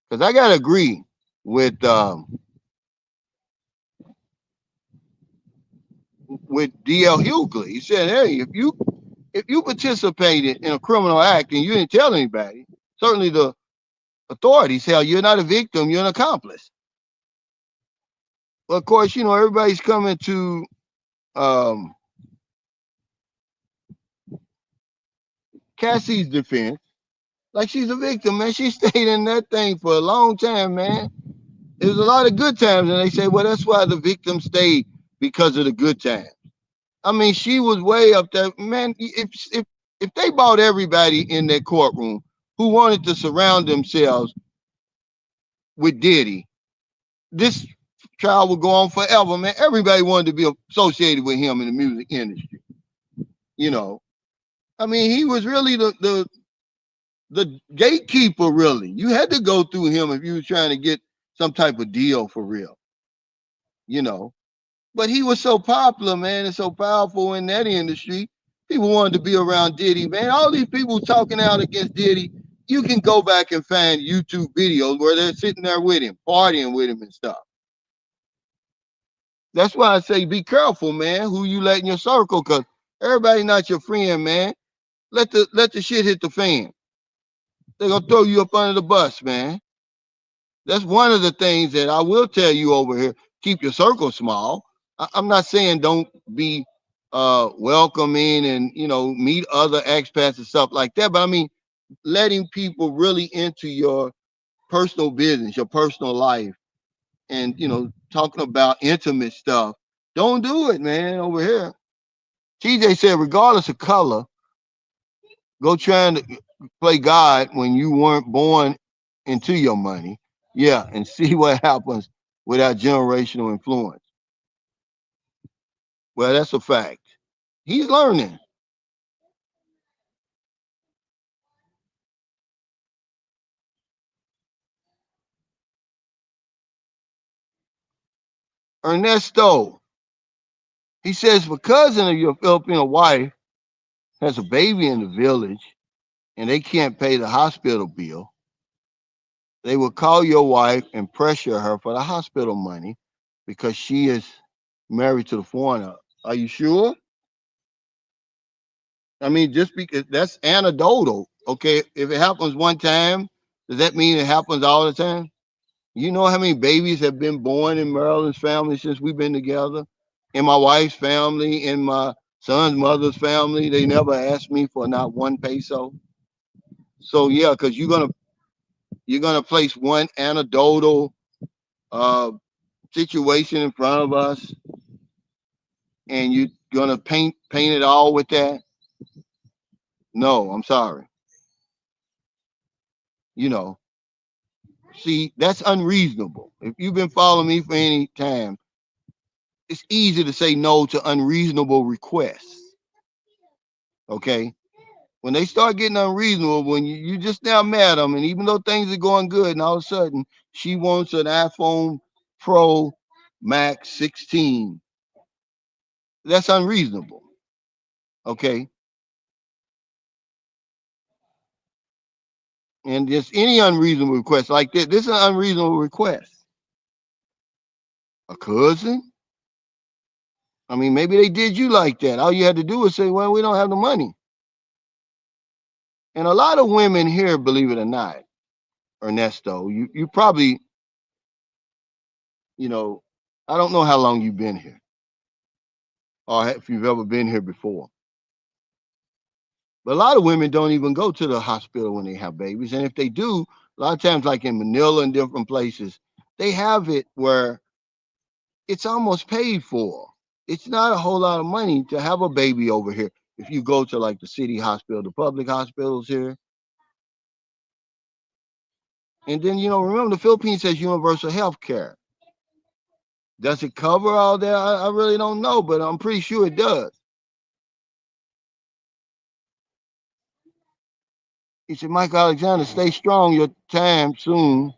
because I gotta agree with D.L. Hughley. He said, hey, if you participated in a criminal act and you didn't tell anybody, certainly the authorities tell you're not a victim, you're an accomplice. Well, of course, everybody's coming to um, Cassie's defense like she's a victim, man. She stayed in that thing for a long time, man. It was a lot of good times, and they say, well, that's why the victim stayed because of the good times. I mean, she was way up there, man. If they bought everybody in that courtroom who wanted to surround themselves with Diddy, this trial would go on forever, man. Everybody wanted to be associated with him in the music industry. You know, I mean, he was really the gatekeeper. Really, you had to go through him if you were trying to get some type of deal for real. You know, but he was so popular, man, and so powerful in that industry. People wanted to be around Diddy, man. All these people talking out against Diddy, you can go back and find YouTube videos where they're sitting there with him, partying with him and stuff. That's why I say be careful, man, who you let in your circle, because everybody not your friend, man. Let the shit hit the fan. They're gonna throw you up under the bus, man. That's one of the things that I will tell you over here. Keep your circle small. I'm not saying don't be welcoming and meet other expats and stuff like that, but I mean letting people really into your personal business, your personal life, and talking about intimate stuff. Don't do it, man, over here. TJ said, regardless of color, go trying to play God when you weren't born into your money. Yeah, and see what happens without generational influence. Well, that's a fact. He's learning. Ernesto, he says, if a cousin of your Filipino wife has a baby in the village and they can't pay the hospital bill, they will call your wife and pressure her for the hospital money because she is married to the foreigner. Are you sure? I mean, just because that's anecdotal. Okay, if it happens one time, does that mean it happens all the time? You know how many babies have been born in Maryland's family since we've been together? In my wife's family, in my son's mother's family, they never asked me for not one peso. So yeah, because you're gonna place one anecdotal uh, situation in front of us, and you're gonna paint it all with that. No, I'm sorry. You know, see, that's unreasonable. If you've been following me for any time, it's easy to say no to unreasonable requests. Okay. When they start getting unreasonable, when you just now met them, and even though things are going good, and all of a sudden she wants an iPhone Pro Max 16, that's unreasonable. Okay. And just any unreasonable request like this is an unreasonable request. A cousin? I mean, maybe they did you like that. All you had to do was say, well, we don't have the money. And a lot of women here, believe it or not, Ernesto, you probably, you know, I don't know how long you've been here or if you've ever been here before. But a lot of women don't even go to the hospital when they have babies. And if they do, a lot of times, like in Manila and different places, they have it where it's almost paid for. It's not a whole lot of money to have a baby over here. If you go to like the city hospital, the public hospitals here, and then remember the Philippines has universal health care. Does it cover all that? I really don't know, but I'm pretty sure it does. He said, Mike Alexander, stay strong. Your time soon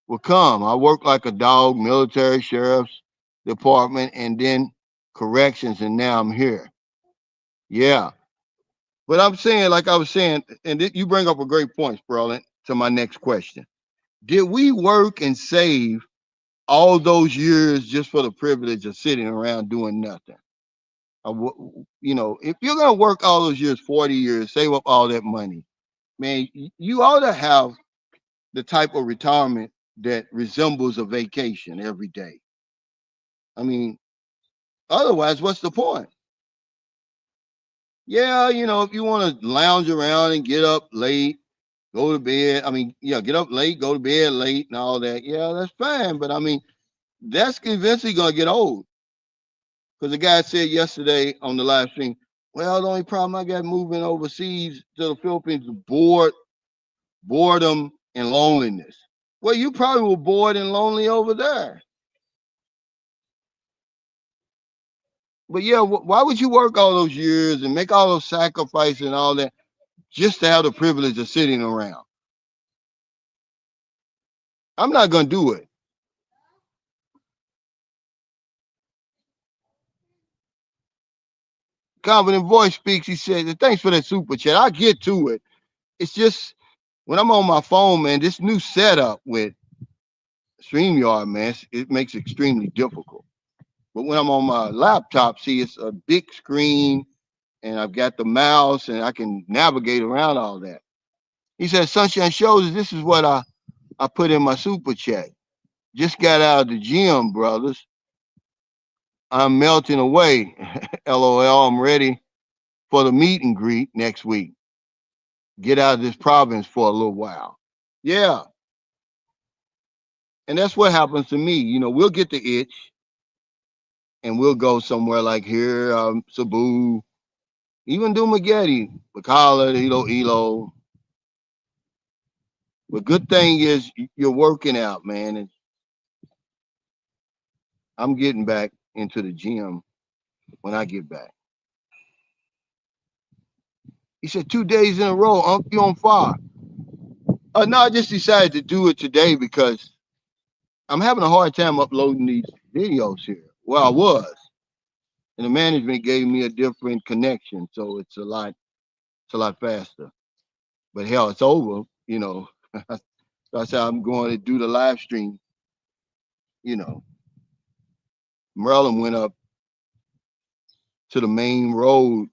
will come. I work like a dog, military, sheriff's department, and then corrections, and now I'm here. Yeah. But I'm saying, like I was saying, and you bring up a great point, Sperlin, to my next question. Did we work and save all those years just for the privilege of sitting around doing nothing? If you're going to work all those years, 40 years, save up all that money, man, you ought to have the type of retirement that resembles a vacation every day. I mean, otherwise, what's the point? Yeah, if you want to lounge around and get up late, go to bed. I mean, yeah, get up late, go to bed late, and all that. Yeah, that's fine. But I mean, that's eventually gonna get old. Because the guy said yesterday on the live stream, well, the only problem I got moving overseas to the Philippines is boredom, and loneliness. Well, you probably were bored and lonely over there. But yeah, why would you work all those years and make all those sacrifices and all that just to have the privilege of sitting around? I'm not gonna do it. Confident voice speaks. He said, "Thanks for that super chat. I'll get to it. It's just when I'm on my phone, man, this new setup with StreamYard, man, it makes it extremely difficult. But when I'm on my laptop, see, it's a big screen and I've got the mouse and I can navigate around all that. He said, Sunshine Shows, this is what I put in my super chat. Just got out of the gym, brothers. I'm melting away. LOL, I'm ready for the meet and greet next week. Get out of this province for a little while. Yeah. And that's what happens to me. You know, we'll get the itch and we'll go somewhere like here, Cebu, even Dumaguete, Bacala, Ilo. The good thing is you're working out, man. And I'm getting back into the gym when I get back. He said 2 days in a row, you on fire. No, I just decided to do it today because I'm having a hard time uploading these videos here. Well, I was. And the management gave me a different connection, so it's a lot faster. But hell, it's over, you know. That's how I'm going to do the live stream. You know, Maryland went up to the main road.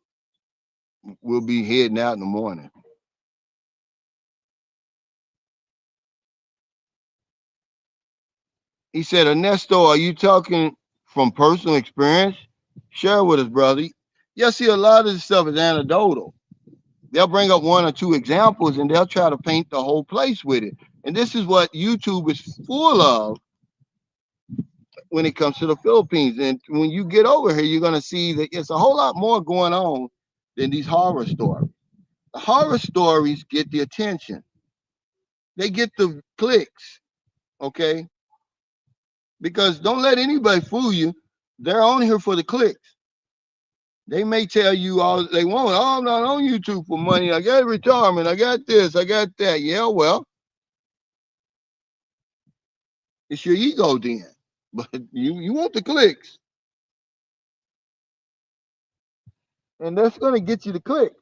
We'll be heading out in the morning. He said, Ernesto, are you talking from personal experience? Share with us, brother. Yeah, see, a lot of this stuff is anecdotal. They'll bring up one or two examples and they'll try to paint the whole place with it. And this is what YouTube is full of when it comes to the Philippines. And when you get over here, you're going to see that it's a whole lot more going on than these horror stories. The horror stories get the attention. They get the clicks, okay? Because don't let anybody fool you. They're on here for the clicks. They may tell you all they want. Oh, I'm not on YouTube for money. I got retirement. I got this. I got that. Yeah, well, it's your ego then. But you want the clicks. And that's going to get you the click.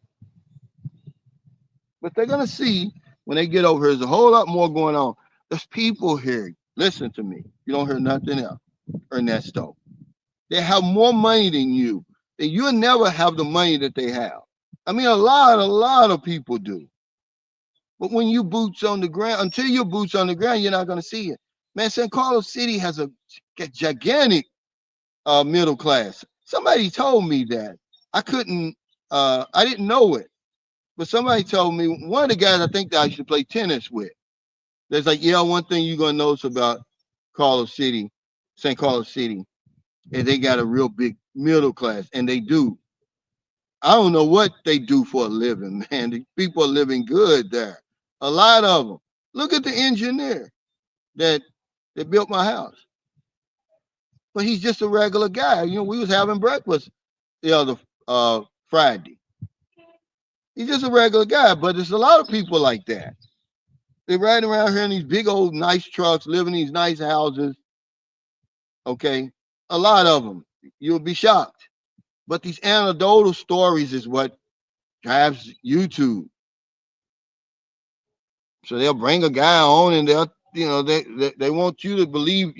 But they're going to see when they get over here, there's a whole lot more going on. There's people here. Listen to me. You don't hear nothing else. Ernesto. They have more money than you. And you'll never have the money that they have. I mean, a lot of people do. But when you boots on the ground, until your boots on the ground, you're not going to see it. Man, San Carlos City has a gigantic middle class. Somebody told me that. I didn't know it. But somebody told me, one of the guys I think that I should play tennis with. There's like, yeah, one thing you're going to notice about St. Carlos City, is they got a real big middle class, and they do. I don't know what they do for a living, man. The people are living good there. A lot of them. Look at the engineer that built my house. But he's just a regular guy. You know, we was having breakfast the other Friday. He's just a regular guy, but there's a lot of people like that. They're riding around here in these big old nice trucks, living in these nice houses. Okay, a lot of them. You'll be shocked. But these anecdotal stories is what drives YouTube. So they'll bring a guy on and they want you to believe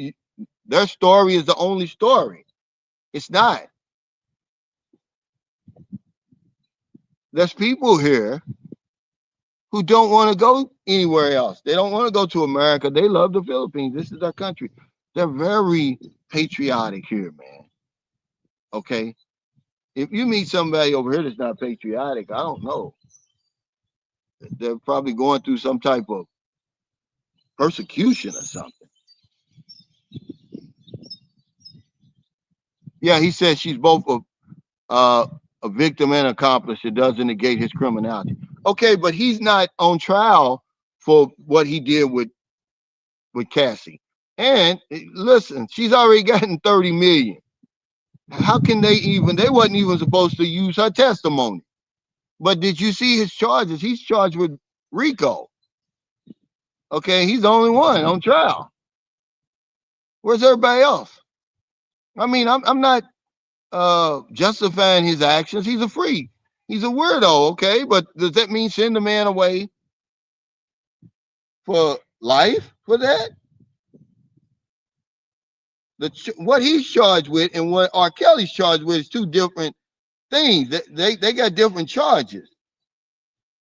their story is the only story. It's not. There's people here who don't want to go anywhere else. They don't want to go to America. They love the Philippines. This is their country. They're very patriotic here, man. Okay? If you meet somebody over here that's not patriotic, I don't know. They're probably going through some type of persecution or something. Yeah, he says she's both a victim and accomplice. It doesn't negate his criminality. Okay, but he's not on trial for what he did with Cassie. And listen, she's already gotten 30 million. How can they wasn't even supposed to use her testimony. But did you see his charges? He's charged with RICO. Okay, he's the only one on trial. Where's everybody else? I mean, I'm not justifying his actions. He's a freak. He's a weirdo, okay? But does that mean send the man away for life for that? what he's charged with and what R. Kelly's charged with is two different things. They got different charges.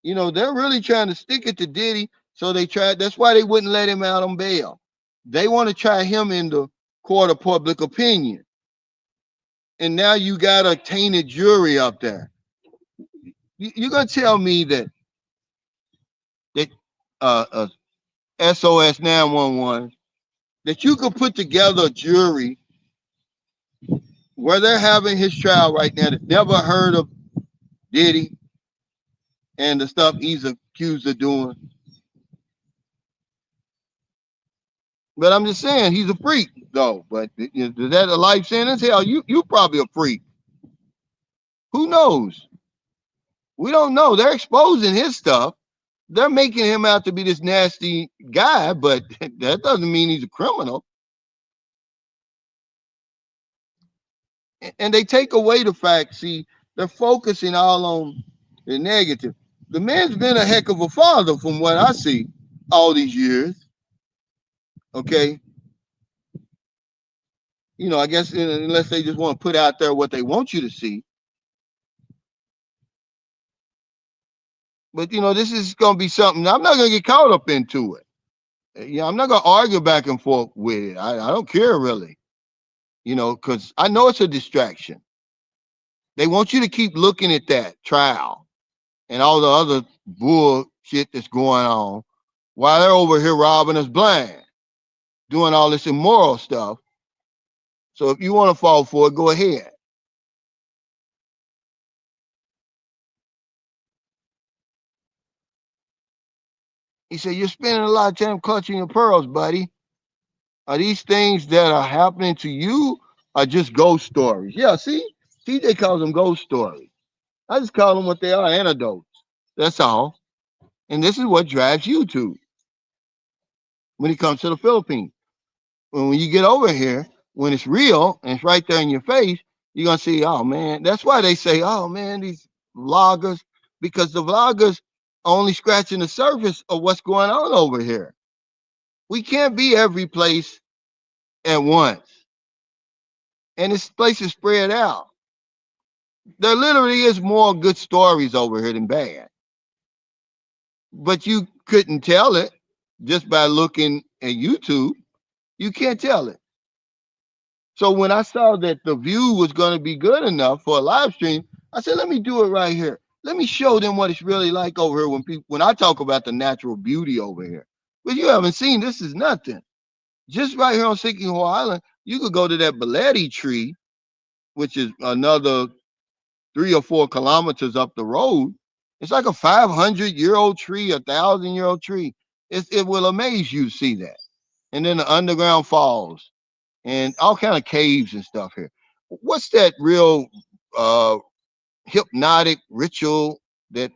You know, they're really trying to stick it to Diddy, so they tried. That's why they wouldn't let him out on bail. They want to try him in the court of public opinion, and now you got a tainted jury up there. You're gonna tell me that SOS 911 that you could put together a jury where they're having his trial right now that's never heard of Diddy and the stuff he's accused of doing. But I'm just saying he's a freak, though. But is that a life sentence? Hell, you probably a freak. Who knows? We don't know. They're exposing his stuff. They're making him out to be this nasty guy, but that doesn't mean he's a criminal. And they take away the fact, see, they're focusing all on the negative. The man's been a heck of a father from what I see all these years. Okay. You know, I guess unless they just want to put out there what they want you to see. But, you know, this is going to be something, I'm not going to get caught up into it. Yeah, I'm not going to argue back and forth with it. I don't care really, you know, because I know it's a distraction. They want you to keep looking at that trial and all the other bullshit that's going on while they're over here robbing us blind, doing all this immoral stuff. So if you want to fall for it, go ahead. He said, you're spending a lot of time clutching your pearls, buddy. Are these things that are happening to you or just ghost stories? Yeah, see? TJ calls them ghost stories. I just call them what they are, anecdotes. That's all. And this is what drives YouTube when it comes to the Philippines. When you get over here, when it's real and it's right there in your face, you're going to see, oh, man. That's why they say, oh, man, these vloggers, because the vloggers are only scratching the surface of what's going on over here. We can't be every place at once. And this place is spread out. There literally is more good stories over here than bad. But you couldn't tell it just by looking at YouTube. You can't tell it. So when I saw that the view was going to be good enough for a live stream, I said, let me do it right here. Let me show them what it's really like over here when I talk about the natural beauty over here. But you haven't seen, this is nothing. Just right here on Siquijor Island, you could go to that balete tree, which is another 3 or 4 kilometers up the road. It's like a 500-year-old tree, 1,000-year-old tree. It will amaze you to see that. And then the underground falls and all kind of caves and stuff here. What's that real hypnotic ritual that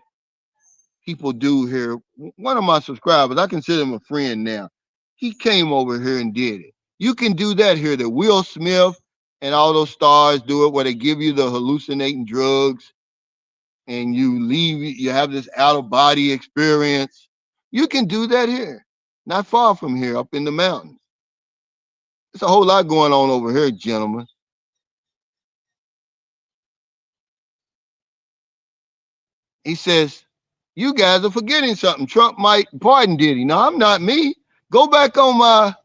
people do here? One of my subscribers, I consider him a friend now. He came over here and did it. You can do that here. The Will Smith and all those stars do it, where they give you the hallucinating drugs and you have this out-of-body experience. You can do that here, not far from here, up in the mountains. There's a whole lot going on over here, gentlemen. He says, you guys are forgetting something. Trump might pardon Diddy. No, I'm not me. Go back on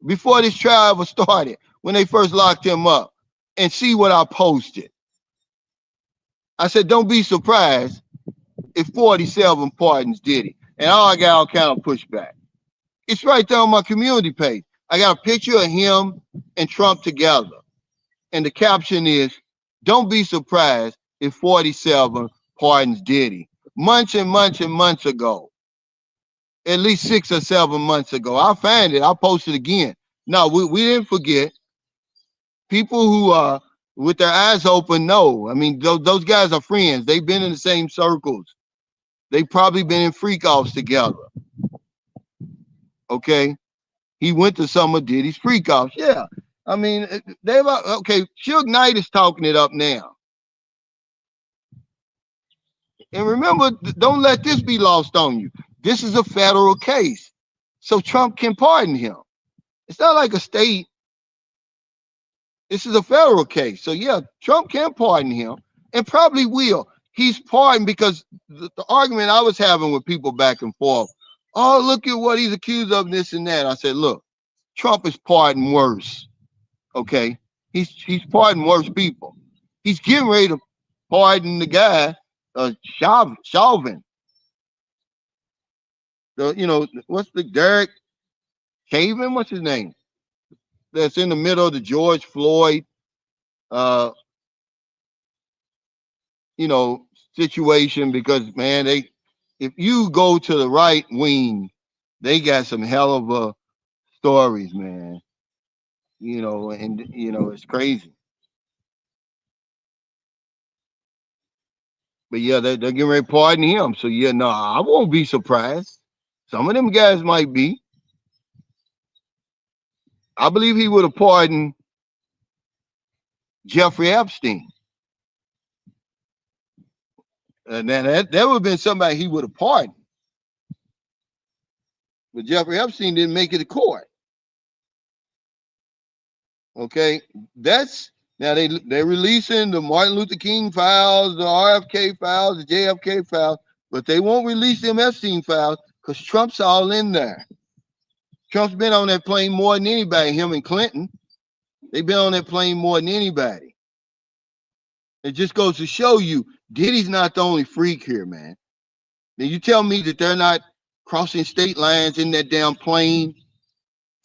before this trial ever started, when they first locked him up, and see what I posted. I said, don't be surprised if 47 pardons Diddy. And I got all kind of pushback. It's right there on my community page. I got a picture of him and Trump together. And the caption is, don't be surprised if 47 pardons Diddy. Months and months and months ago. At least 6 or 7 months ago. I'll find it. I'll post it again. No, we didn't forget. People who are with their eyes open know. I mean, those guys are friends. They've been in the same circles. They've probably been in freak offs together. Okay? He went to some of Diddy's freak offs. Yeah. I mean, okay, Suge Knight is talking it up now. And remember, don't let this be lost on you. This is a federal case. So Trump can pardon him. It's not like a state This is a federal case. So yeah, Trump can pardon him and probably will. He's pardoned because the argument I was having with people back and forth, oh, look at what he's accused of, this and that. I said, look, Trump is pardoned worse. Okay. He's pardoned worse people. He's getting ready to pardon the guy, Chauvin. What's the Derek Chauvin? What's his name? That's in the middle of the George Floyd uh situation, because man, if you go to the right wing, they got some hell of a stories, man. And it's crazy. But yeah, they're getting ready to pardon him. So yeah, no, I won't be surprised. Some of them guys might be. I believe he would have pardoned Jeffrey Epstein. And then that would have been somebody he would have pardoned. But Jeffrey Epstein didn't make it to court. Okay, that's now they're releasing the Martin Luther King files, the RFK files, the JFK files, but they won't release them Epstein files because Trump's all in there. Trump's been on that plane more than anybody. Him and Clinton, they've been on that plane more than anybody. It just goes to show you, Diddy's not the only freak here, man. Now you tell me that they're not crossing state lines in that damn plane,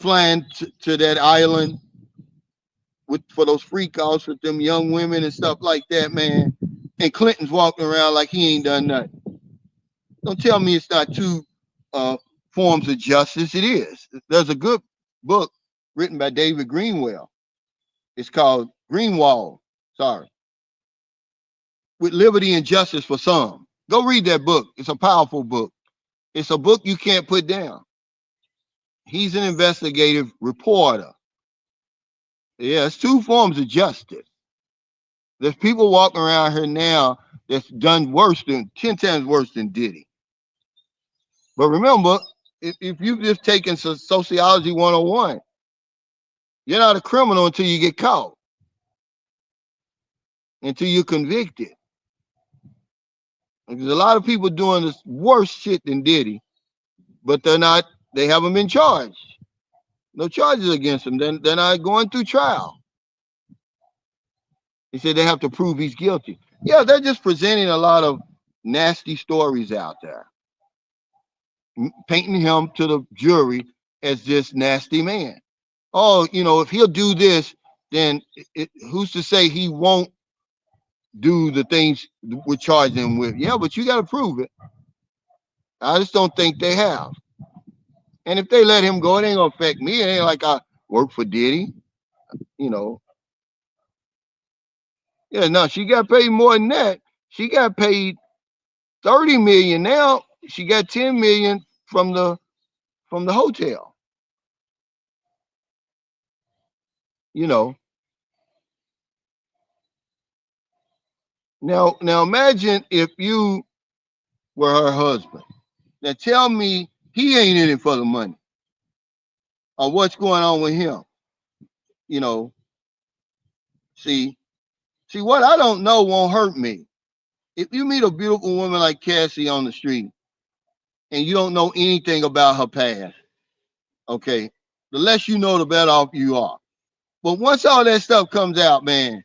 flying to that island for those freak offs with them young women and stuff like that, man. And Clinton's walking around like he ain't done nothing. Don't tell me it's not two forms of justice. It is. There's a good book written by David Greenwell. It's called Greenwald. Sorry. With Liberty and Justice for Some. Go read that book. It's a powerful book. It's a book you can't put down. He's an investigative reporter. Yeah, it's two forms of justice. There's people walking around here now that's done 10 times worse than Diddy. But remember, if you've just taken sociology 101, you're not a criminal until you get caught, until you're convicted. There's a lot of people doing this worse shit than Diddy, but they haven't been charged. No charges against them. They're not going through trial. He said they have to prove he's guilty. Yeah, they're just presenting a lot of nasty stories out there, painting him to the jury as this nasty man. Oh, if he'll do this, then who's to say he won't do the things we're charging him with? Yeah, but you got to prove it. I just don't think they have. And if they let him go, it ain't gonna affect me. It ain't like I work for Diddy, you know. Yeah, no, she got paid more than that. She got paid 30 million. Now she got 10 million from the hotel. You know. Now imagine if you were her husband. Now tell me he ain't in it for the money. Or what's going on with him? You know. See what I don't know won't hurt me. If you meet a beautiful woman like Cassie on the street and you don't know anything about her past, okay, the less you know, the better off you are. But once all that stuff comes out, man,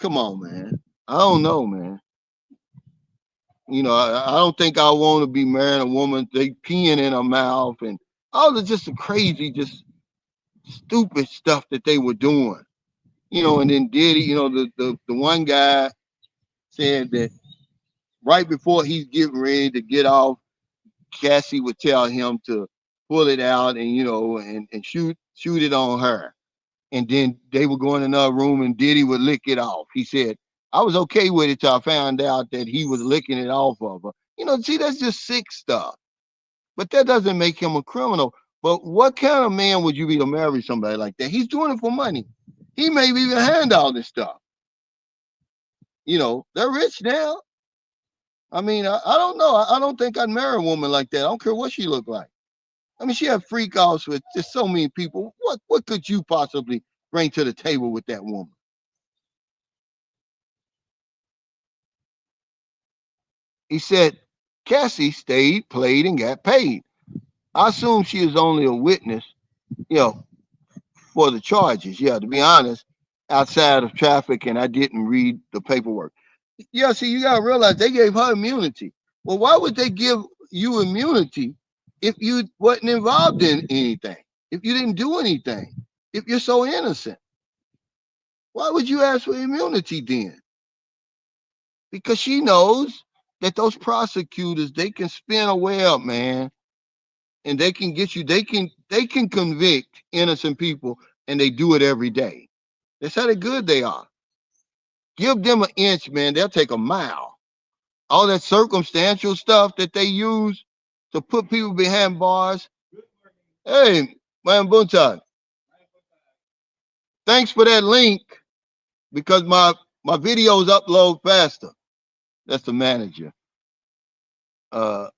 come on, man. I don't know, man. I don't think I want to be marrying a woman, they peeing in her mouth and all the just the crazy, just stupid stuff that they were doing. And then Diddy, the one guy said that right before he's getting ready to get off, Cassie would tell him to pull it out and shoot it on her. And then they would go in another room and Diddy would lick it off. He said, I was okay with it till I found out that he was licking it off of her. See, that's just sick stuff. But that doesn't make him a criminal. But what kind of man would you be to marry somebody like that? He's doing it for money. He may even hand all this stuff. They're rich now. I mean, I don't know. I don't think I'd marry a woman like that. I don't care what she looked like. I mean, she had freak offs with just so many people. What could you possibly bring to the table with that woman? He said, Cassie stayed, played, and got paid. I assume she is only a witness, you know, for the charges. Yeah, to be honest, outside of traffic, and I didn't read the paperwork. Yeah, see, you gotta realize they gave her immunity. Well, why would they give you immunity if you wasn't involved in anything? If you didn't do anything? If you're so innocent? Why would you ask for immunity then? Because she knows that those prosecutors, they can spin a web, man, and they can get you, they can convict innocent people, and they do it every day. That's how good they are. Give them an inch, man, they'll take a mile. All that circumstantial stuff that they use to put people behind bars. Hey, man, Buntai, thanks for that link because my videos upload faster. That's the manager. Uh,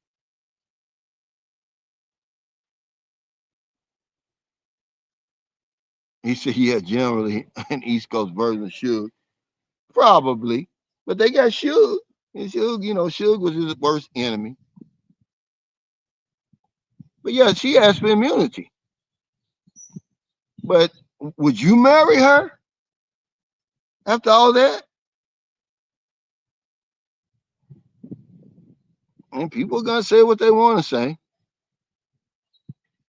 he said, yeah, generally an East Coast version of Suge. Probably. But they got Suge. And Suge, Suge was his worst enemy. But yeah, she asked for immunity. But would you marry her after all that? And people are gonna say what they want to say.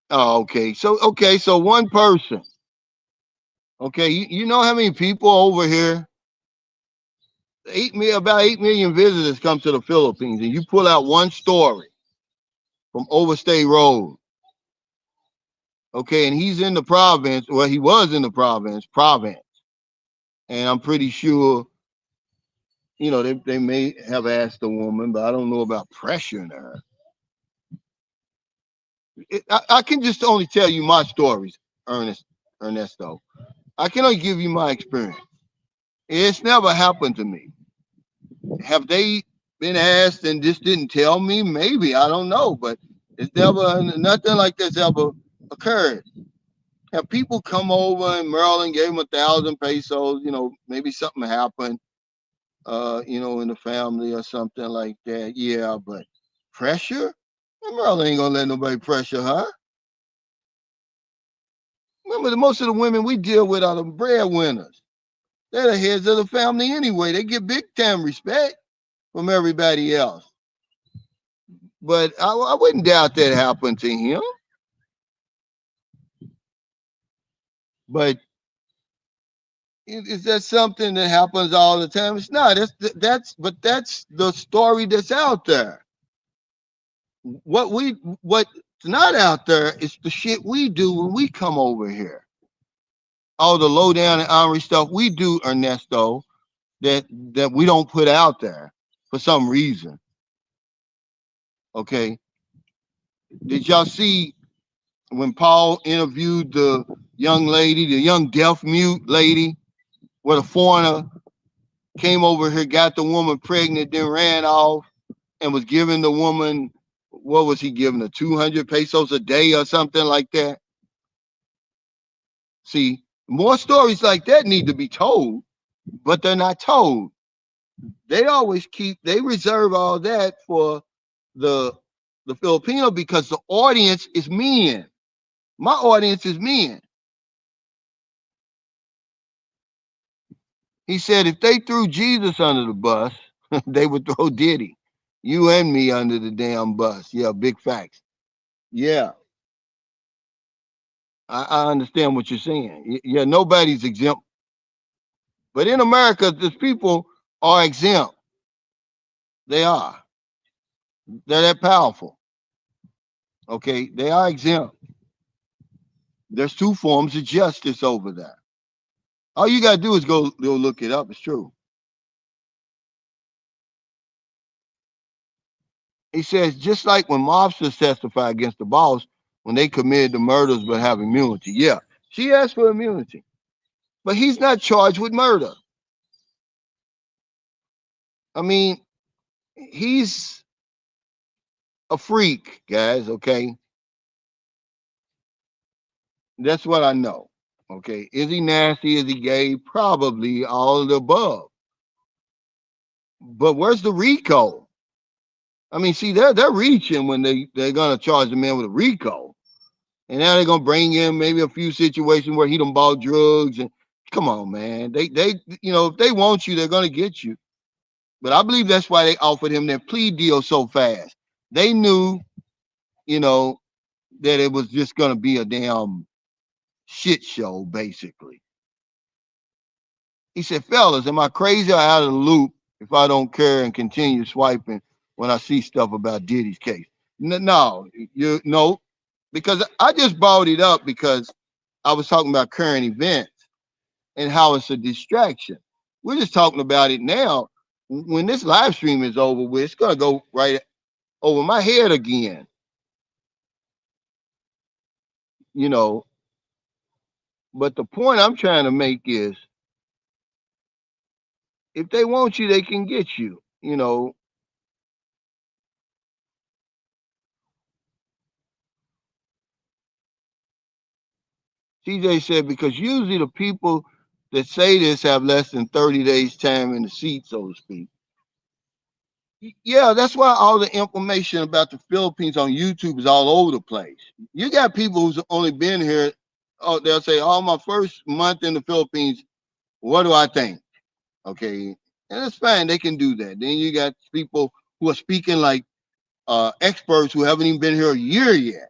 Oh, okay, so one person. Okay, you know how many people over here? About 8 million visitors come to the Philippines, and you pull out one story from Overstay Road. Okay, and he's in the province. Well, he was in the province, and I'm pretty sure, they may have asked the woman, but I don't know about pressuring her. I can just only tell you my stories, Ernesto. I can only give you my experience. It's never happened to me. Have they been asked and just didn't tell me? Maybe, I don't know, but it's never, nothing like this ever occurred. Have people come over and Maryland gave them 1,000 pesos? Maybe something happened, in the family or something like that. Yeah, but pressure? Maryland ain't gonna let nobody pressure her. Remember, most of the women we deal with are the breadwinners. They're the heads of the family anyway. They get big time respect from everybody else. But I wouldn't doubt that happened to him. But is that something that happens all the time? It's not. That's the story that's out there. What's not out there is the shit we do when we come over here. All the low down and honorary stuff we do, Ernesto, that we don't put out there for some reason. Okay. Did y'all see when Paul interviewed the young lady, the young deaf mute lady, where the foreigner came over here, got the woman pregnant, then ran off and was giving the woman, what was he giving her, 200 pesos a day or something like that? See, more stories like that need to be told, but they're not told. They reserve all that for the Filipino because the audience is men. My audience is men. He said if they threw Jesus under the bus, they would throw Diddy. You and me under the damn bus. Yeah, big facts. Yeah, I understand what you're saying. Yeah, nobody's exempt. But in America, these people are exempt. They are. They're that powerful. Okay, they are exempt. There's two forms of justice over there. All you gotta do is go look it up. It's true. He says just like when mobsters testify against the boss when they committed the murders but have immunity. Yeah, she asked for immunity, but he's not charged with murder. I mean, he's a freak, guys. Okay, that's what I know. Okay, is he nasty? Is he gay? Probably all of the above. But where's the RICO? I mean, see, they're reaching when they're gonna charge the man with a RICO, and now they're gonna bring in maybe a few situations where he done bought drugs. And come on, man, they if they want you, they're gonna get you. But I believe that's why they offered him that plea deal so fast. They knew, you know, that it was just gonna be a damn shit show, basically. He said, fellas, am I crazy or out of the loop if I don't care and continue swiping when I see stuff about Diddy's case? No, no, because I just brought it up because I was talking about current events and how it's a distraction. We're just talking about it now. When this live stream is over with, it's gonna go right over my head again. You know, but the point I'm trying to make is if they want you, they can get you. TJ said, because usually the people that say this have less than 30 days time in the seat, so to speak. Yeah, that's why all the information about the Philippines on YouTube is all over the place. You got people who's only been here, oh, they'll say, oh, my first month in the Philippines, what do I think? Okay. And it's fine, they can do that. Then you got people who are speaking like experts who haven't even been here a year yet.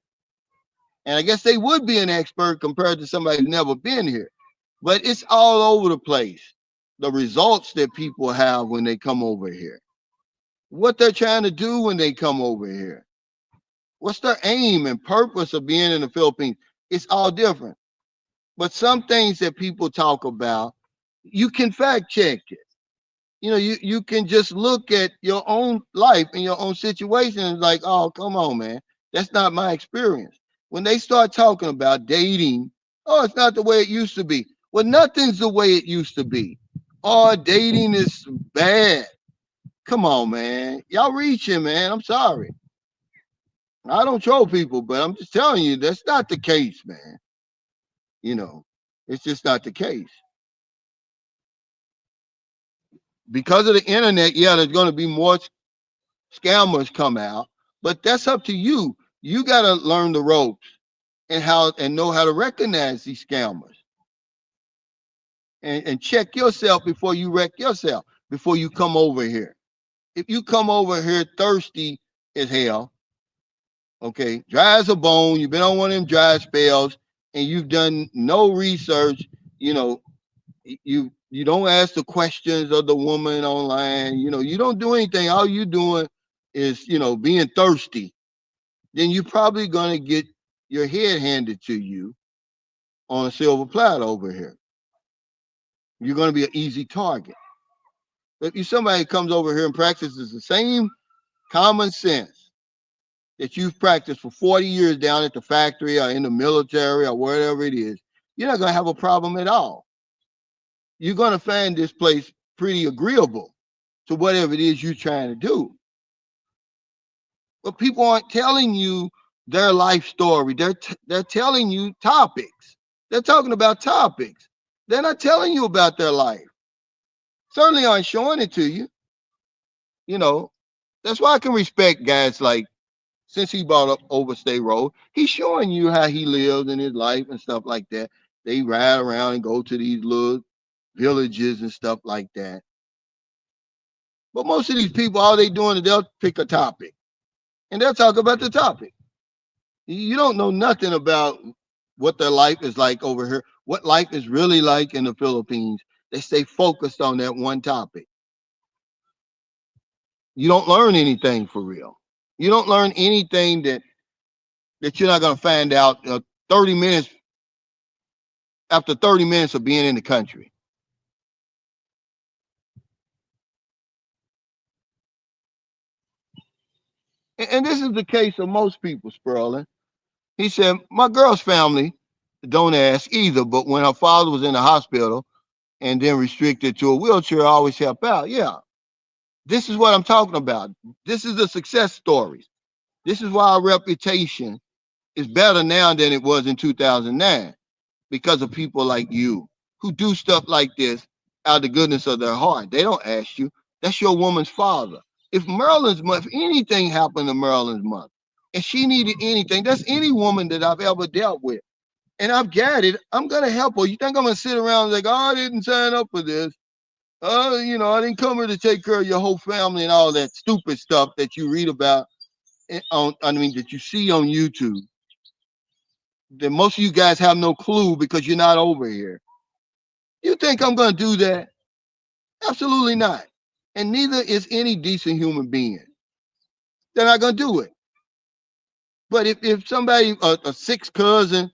And I guess they would be an expert compared to somebody who's never been here. But it's all over the place. The results that people have when they come over here, what they're trying to do when they come over here, what's their aim and purpose of being in the Philippines. It's all different. But some things that people talk about, you can fact check it. You can just look at your own life and your own situation and like, oh, come on, man. That's not my experience. When they start talking about dating, oh, it's not the way it used to be. Well, nothing's the way it used to be. Oh, dating is bad. Come on, man. Y'all reaching, man. I'm sorry. I don't troll people, but I'm just telling you that's not the case, man. You know, it's just not the case. Because of the internet, yeah, there's going to be more scammers come out, but that's up to you. You got to learn the ropes and know how to recognize these scammers and check yourself before you wreck yourself, before you come over here. If you come over here thirsty as hell, okay, dry as a bone, you've been on one of them dry spells and you've done no research, you know, you don't ask the questions of the woman online, you don't do anything. All you doing is, being thirsty. Then you're probably gonna get your head handed to you on a silver platter over here. You're gonna be an easy target. If you somebody comes over here and practices the same common sense that you've practiced for 40 years down at the factory or in the military or wherever it is, you're not gonna have a problem at all. You're gonna find this place pretty agreeable to whatever it is you're trying to do. But people aren't telling you their life story. They're telling you topics. They're talking about topics. They're not telling you about their life. Certainly aren't showing it to you. You know, that's why I can respect guys like, since he brought up Overstay Road, he's showing you how he lives in his life and stuff like that. They ride around and go to these little villages and stuff like that. But most of these people, all they doing is they'll pick a topic and they'll talk about the topic. You don't know nothing about what their life is like over here, what life is really like in the Philippines. They stay focused on that one topic. You don't learn anything for real. You don't learn anything that you're not going to find out 30 minutes after 30 minutes of being in the country. And this is the case of most people, Sperling. He said, my girl's family don't ask either, but when her father was in the hospital and then restricted to a wheelchair, I always help out. Yeah, this is what I'm talking about. This is the success stories. This is why our reputation is better now than it was in 2009. because of people like you who do stuff like this out of the goodness of their heart. They don't ask you. That's your woman's father. If Marilyn's mother, if anything happened to Marilyn's mother, and she needed anything, that's any woman that I've ever dealt with. And I've got it. I'm gonna help her. You think I'm gonna sit around like, oh, I didn't sign up for this? I didn't come here to take care of your whole family and all that stupid stuff that you read about that you see on YouTube. That most of you guys have no clue because you're not over here. You think I'm gonna do that? Absolutely not. And neither is any decent human being. They're not gonna do it. But if somebody, a sixth cousin,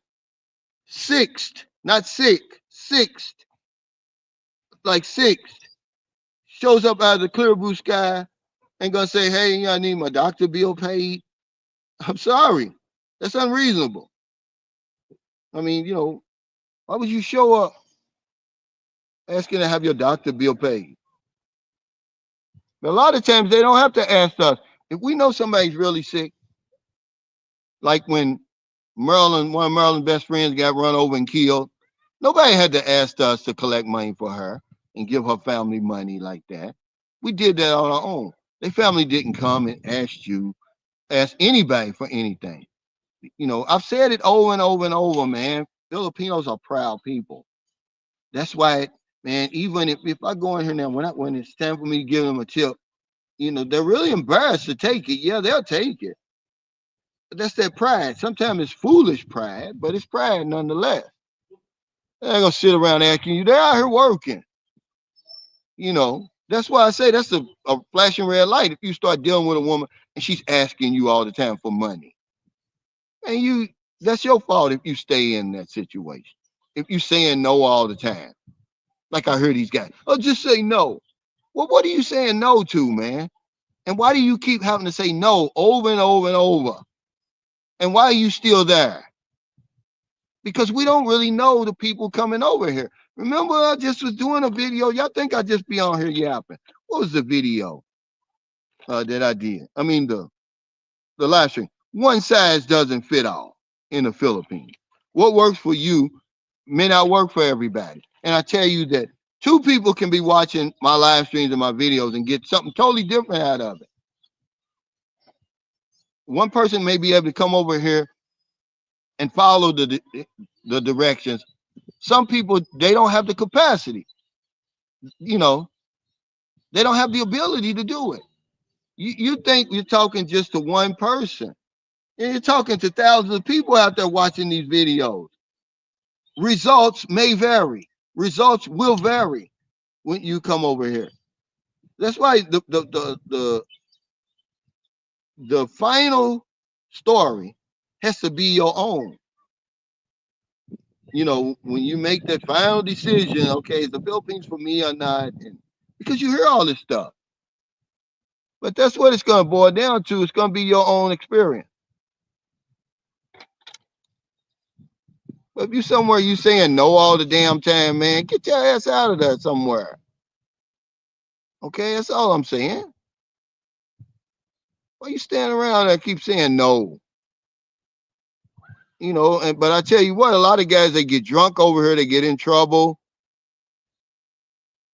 sixth, not sick, sixth, like sixth, shows up out of the clear blue sky and gonna say, hey, I need my doctor bill paid. I'm sorry. That's unreasonable. I mean, why would you show up asking to have your doctor bill paid? But a lot of times they don't have to ask us. If we know somebody's really sick, like when one of Marilyn's best friends got run over and killed, nobody had to ask us to collect money for her and give her family money like that. We did that on our own. Their family didn't come and ask anybody for anything. I've said it over and over and over, man. Filipinos are proud people. That's why, man, even if I go in here now, when it's time for me to give them a tip, they're really embarrassed to take it. Yeah, they'll take it. But that's their pride. Sometimes it's foolish pride, but it's pride nonetheless. They're not gonna sit around asking you. They're out here working. That's why I say that's a flashing red light. If you start dealing with a woman and she's asking you all the time for money, and that's your fault if you stay in that situation. If you saying no all the time, like I heard these guys, oh, just say no. Well, what are you saying no to, man? And why do you keep having to say no over and over and over? And why are you still there? Because we don't really know the people coming over here. Remember, I just was doing a video. Y'all think I just be on here yapping? What was the video that I did? I mean, the live stream. One size doesn't fit all in the Philippines. What works for you may not work for everybody. And I tell you that two people can be watching my live streams and my videos and get something totally different out of it. One person may be able to come over here and follow the directions. Some people, they don't have the capacity. They don't have the ability to do it. You think you're talking just to one person. And you're talking to thousands of people out there watching these videos. Results may vary. Results will vary when you come over here. That's why the final story has to be your own. When you make that final decision, okay, is the Philippines for me or not? Because you hear all this stuff. But that's what it's going to boil down to. It's going to be your own experience. But if you somewhere you saying no all the damn time, man, get your ass out of there somewhere. Okay, that's all I'm saying. Why you standing around there keep saying no? But I tell you what, a lot of guys, they get drunk over here, they get in trouble.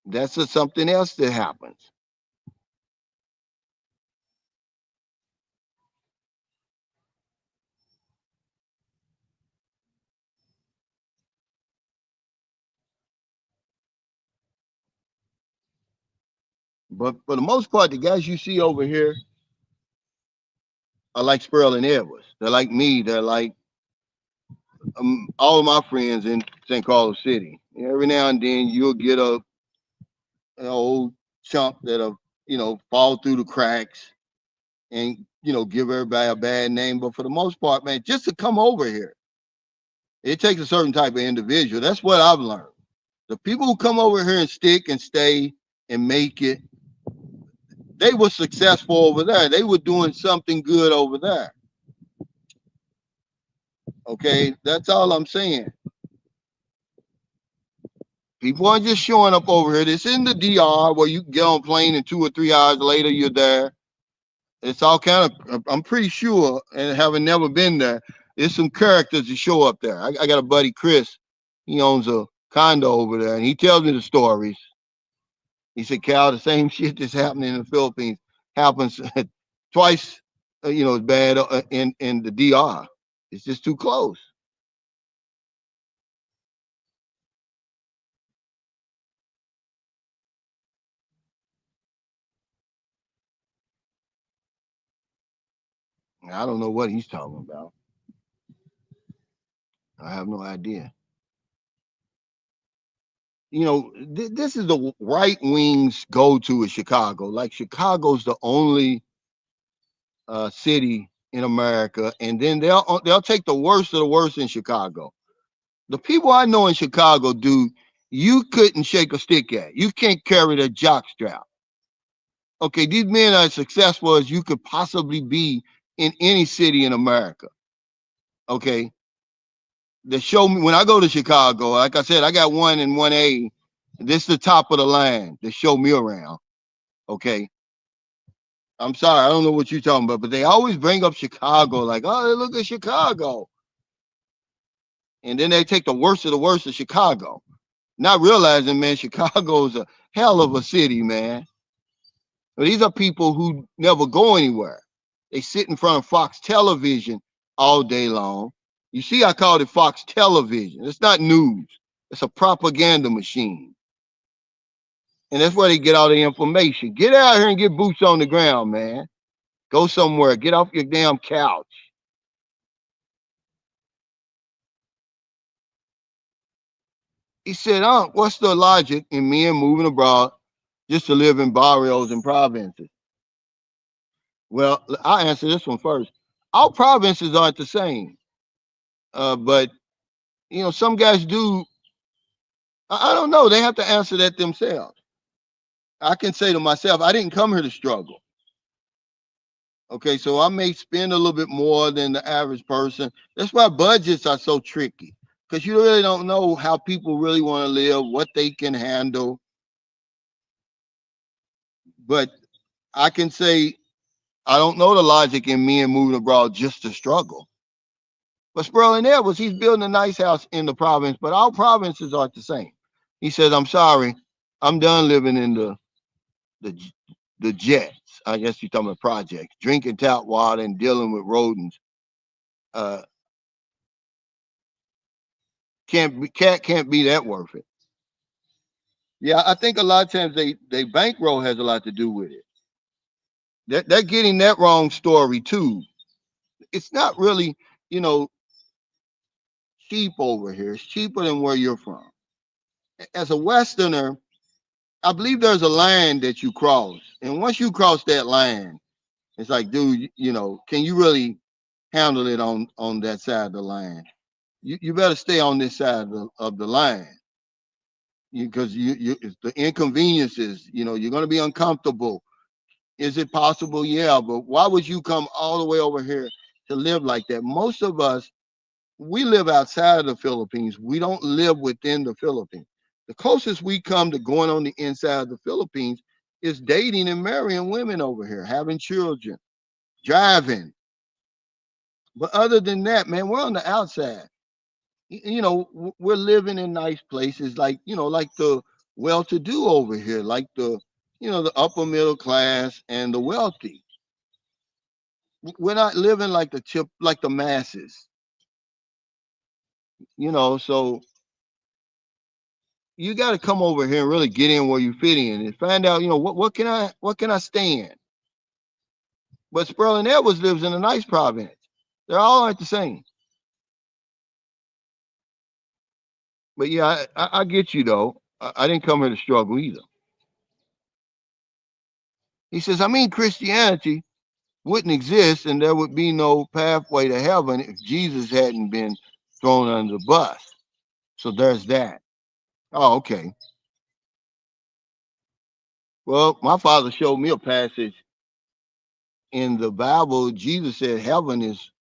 That's just something else that happens. But for the most part, the guys you see over here are like Sperling Edwards. They're like me. They're like all of my friends in St. Carlos City. Every now and then you'll get an old chump that'll, fall through the cracks and, give everybody a bad name. But for the most part, man, just to come over here, it takes a certain type of individual. That's what I've learned. The people who come over here and stick and stay and make it, they were successful over there. They were doing something good over there. Okay, that's all I'm saying. People aren't just showing up over here. It's in the DR where you can get on a plane and 2 or 3 hours later you're there. It's all kind of, I'm pretty sure, and having never been there, there's some characters that show up there. I got a buddy, Chris, He owns a condo over there, and he tells me the stories. He said, Cal, the same shit that's happening in the Philippines happens twice, as bad in the DR. It's just too close. I don't know what he's talking about. I have no idea. This is the right wing's go to is Chicago. Like Chicago's the only city in America, and then they'll take the worst of the worst in Chicago. The people I know in Chicago, dude, you couldn't shake a stick at. You can't carry the jock strap. Okay, these men are as successful as you could possibly be in any city in America. Okay, they show me when I go to Chicago. Like I said, I got 1A. This is the top of the line. They show me around. Okay, I'm sorry, I don't know what you're talking about, but they always bring up Chicago, like, oh, look at Chicago, and then they take the worst of the worst of Chicago, not realizing, man, Chicago's a hell of a city, man. But these are people who never go anywhere. They sit in front of Fox Television all day long. You see, I called it Fox Television. It's not news. It's a propaganda machine. And that's where they get all the information. Get out here and get boots on the ground, man. Go somewhere. Get off your damn couch. He said, what's the logic in men moving abroad just to live in barrios and provinces? Well, I'll answer this one first. All provinces aren't the same. But, some guys do. I don't know. They have to answer that themselves. I can say to myself, I didn't come here to struggle. Okay, so I may spend a little bit more than the average person. That's why budgets are so tricky because you really don't know how people really want to live, what they can handle. But I can say I don't know the logic in men moving abroad just to struggle. But Sperling Edwards, he's building a nice house in the province, but all provinces aren't the same. He says, I'm sorry, I'm done living in the the jets. I guess you're talking about projects, drinking tap water and dealing with rodents. Uh, can't be that worth it. Yeah, I think a lot of times they bankroll has a lot to do with it. They're getting that wrong story too. It's not really, you know, cheap over here. It's cheaper than where you're from. As a Westerner, I believe there's a line that you cross, and once you cross that line, it's like, dude, can you really handle it on that side of the line? You better stay on this side of the line because it's the inconveniences. You're going to be uncomfortable. Is it possible? Yeah, but why would you come all the way over here to live like that? Most of us, we live outside of the Philippines. We don't live within the Philippines. The closest we come to going on the inside of the Philippines is dating and marrying women over here, having children, driving. But other than that, man, we're on the outside. We're living in nice places like the well-to-do over here, like the upper middle class and the wealthy. We're not living like the masses, so you got to come over here and really get in where you fit in and find out, what can I stand. But Sperling Edwards lives in a nice province. They're all aren't the same. But yeah, I get you though. I didn't come here to struggle either. He says, I mean, Christianity wouldn't exist and there would be no pathway to heaven if Jesus hadn't been thrown under the bus. So there's that. Oh, okay. Well, my father showed me a passage in the Bible. Jesus said heaven is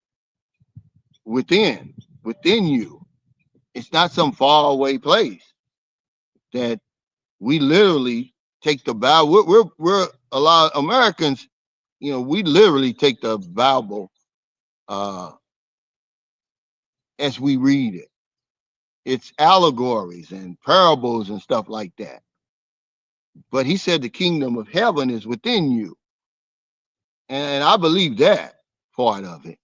within you. It's not some far away place that we literally take the Bible. We're a lot of Americans, we literally take the Bible uh, as we read it. It's allegories and parables and stuff like that. But he said the kingdom of heaven is within you. And I believe that part of it.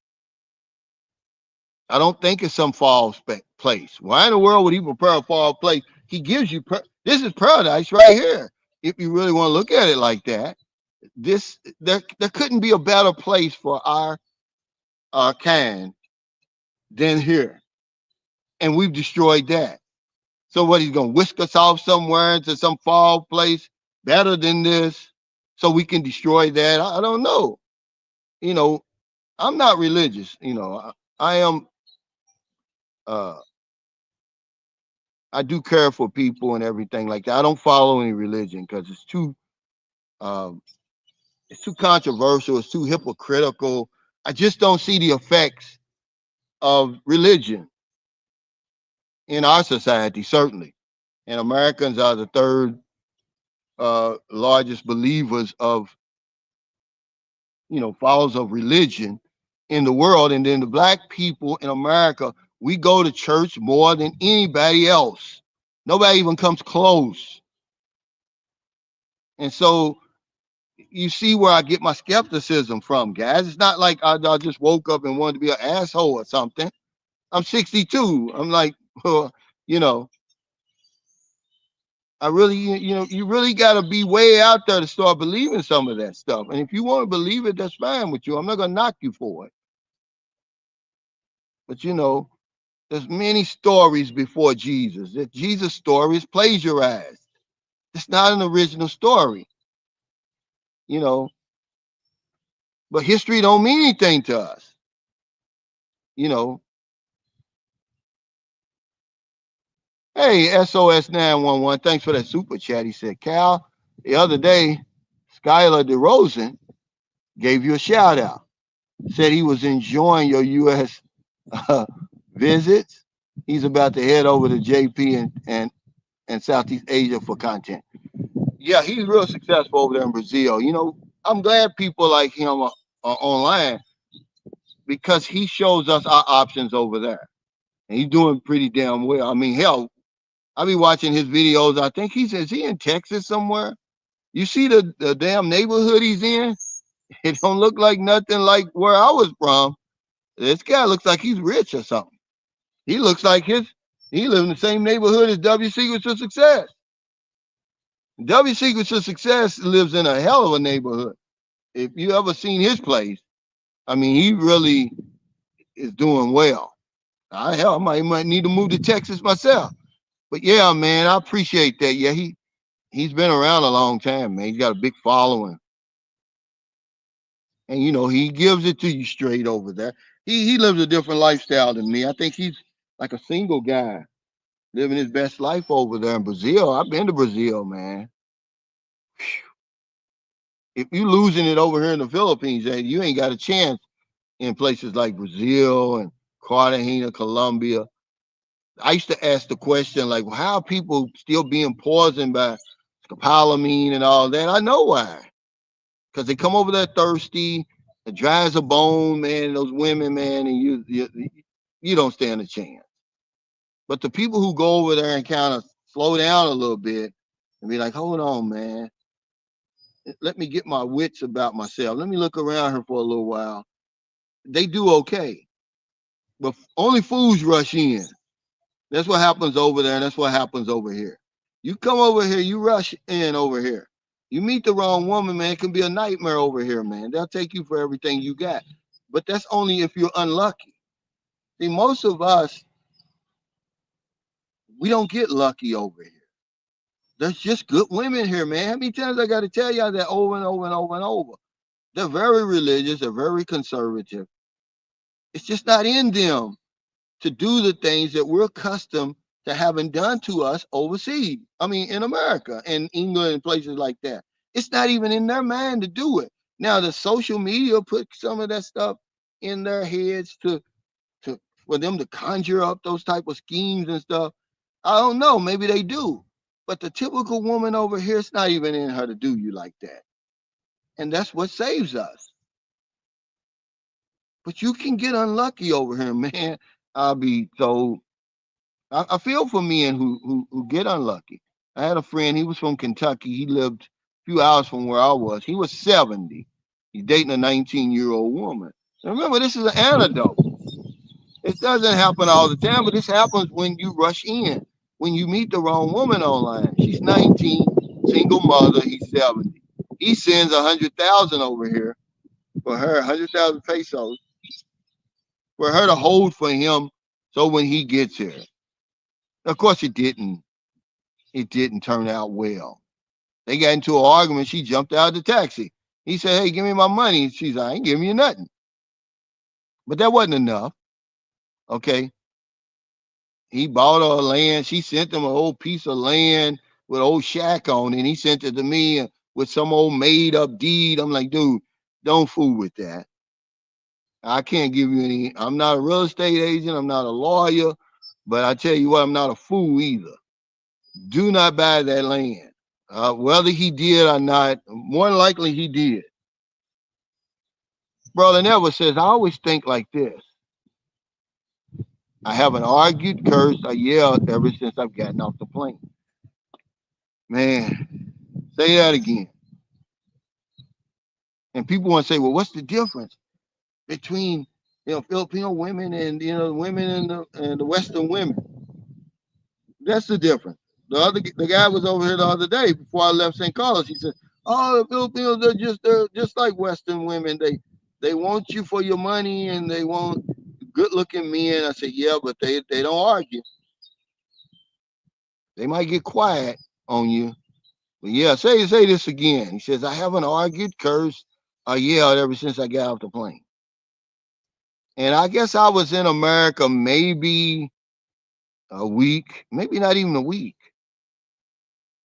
I don't think it's some false place. Why in the world would he prepare a false place? He gives you, this is paradise right here. If you really want to look at it like that, there couldn't be a better place for our kind than here. And we've destroyed that. So what, he's going to whisk us off somewhere into some fall place better than this so we can destroy that? I don't know. You know, I'm not religious. You know, I am, uh, I do care for people and everything like that. I don't follow any religion because um, it's too controversial. It's too hypocritical. I just don't see the effects of religion in our society, certainly. And Americans are the third largest believers of, followers of religion in the world. And then the black people in America, we go to church more than anybody else. Nobody even comes close. And so you see where I get my skepticism from, guys. It's not like I just woke up and wanted to be an asshole or something. I'm 62. I'm like, well, you know, I really, you really got to be way out there to start believing some of that stuff. And if you want to believe it, that's fine with you. I'm not going to knock you for it. But, there's many stories before Jesus. That Jesus' story is plagiarized. It's not an original story, you know. But history don't mean anything to us, you know. Hey, SOS 911, thanks for that super chat. He said, Cal, the other day, Skylar DeRozan gave you a shout out. Said he was enjoying your U.S. Uh, visits. He's about to head over to JP and Southeast Asia for content. Yeah, he's real successful over there in Brazil. I'm glad people like him are online because he shows us our options over there. And he's doing pretty damn well. I mean, hell, I be watching his videos. I think is he in Texas somewhere? You see the damn neighborhood he's in? It don't look like nothing like where I was from. This guy looks like he's rich or something. He looks like he lives in the same neighborhood as W. Secrets of Success. W. Secrets of Success lives in a hell of a neighborhood. If you ever seen his place, I mean, he really is doing well. I might need to move to Texas myself. But yeah, man, I appreciate that. Yeah, he's been around a long time, man. He's got a big following. And he gives it to you straight over there. He lives a different lifestyle than me. I think he's like a single guy living his best life over there in Brazil. I've been to Brazil, man. If you losing it over here in the Philippines, you ain't got a chance in places like Brazil and Cartagena, Colombia. I used to ask the question, like, well, how are people still being poisoned by scopolamine and all that? I know why. Because they come over there thirsty, it dries a bone, man, those women, man, and you don't stand a chance. But the people who go over there and kind of slow down a little bit and be like, hold on, man, let me get my wits about myself. Let me look around here for a little while. They do okay. But only fools rush in. That's what happens over there, and that's what happens over here. You come over here, you rush in over here. You meet the wrong woman, man, it can be a nightmare over here, man. They'll take you for everything you got. But that's only if you're unlucky. See, most of us, we don't get lucky over here. There's just good women here, man. How many times I got to tell y'all that over and over and over and over? They're very religious. They're very conservative. It's just not in them to do the things that we're accustomed to having done to us overseas. I mean, in America and England and places like that. It's not even in their mind to do it. Now, the social media put some of that stuff in their heads to for them to conjure up those type of schemes and stuff. I don't know. Maybe they do. But the typical woman over here, it's not even in her to do you like that. And that's what saves us. But you can get unlucky over here, man. I'll be so I feel for men who get unlucky. I had a friend, he was from Kentucky. He lived a few hours from where I was. He was 70. He's dating a 19-year-old woman. And remember, this is an antidote. It doesn't happen all the time, but this happens when you rush in, when you meet the wrong woman online. She's 19, single mother, he's 70. He sends 100,000 over here for her, 100,000 pesos for her to hold for him so when he gets here. Of course, it didn't turn out well. They got into an argument. She jumped out of the taxi. He said, "Hey, give me my money." She's like, "I ain't giving you nothing." But that wasn't enough. Okay. He bought her land. She sent him a whole piece of land with an old shack on it. And he sent it to me with some old made up deed. I'm like, dude, don't fool with that. I can't give you any. I'm not a real estate agent. I'm not a lawyer. But I tell you what, I'm not a fool either. Do not buy that land. Whether he did or not, more than likely he did. Brother Never says, I always think like this. I haven't argued, cursed, or yelled ever since I've gotten off the plane. Man, say that again. And people want to say, well, what's the difference between Filipino women and women and the Western women? That's the difference. The guy was over here the other day before I left St. Carlos. He said, "Oh, the Filipinos they're just like Western women. They want you for your money and they want good looking men." I said, "Yeah, but they don't argue. They might get quiet on you, but yeah, say this again." He says, "I haven't argued, cursed, or yelled ever since I got off the plane." And I guess I was in America maybe a week, maybe not even a week.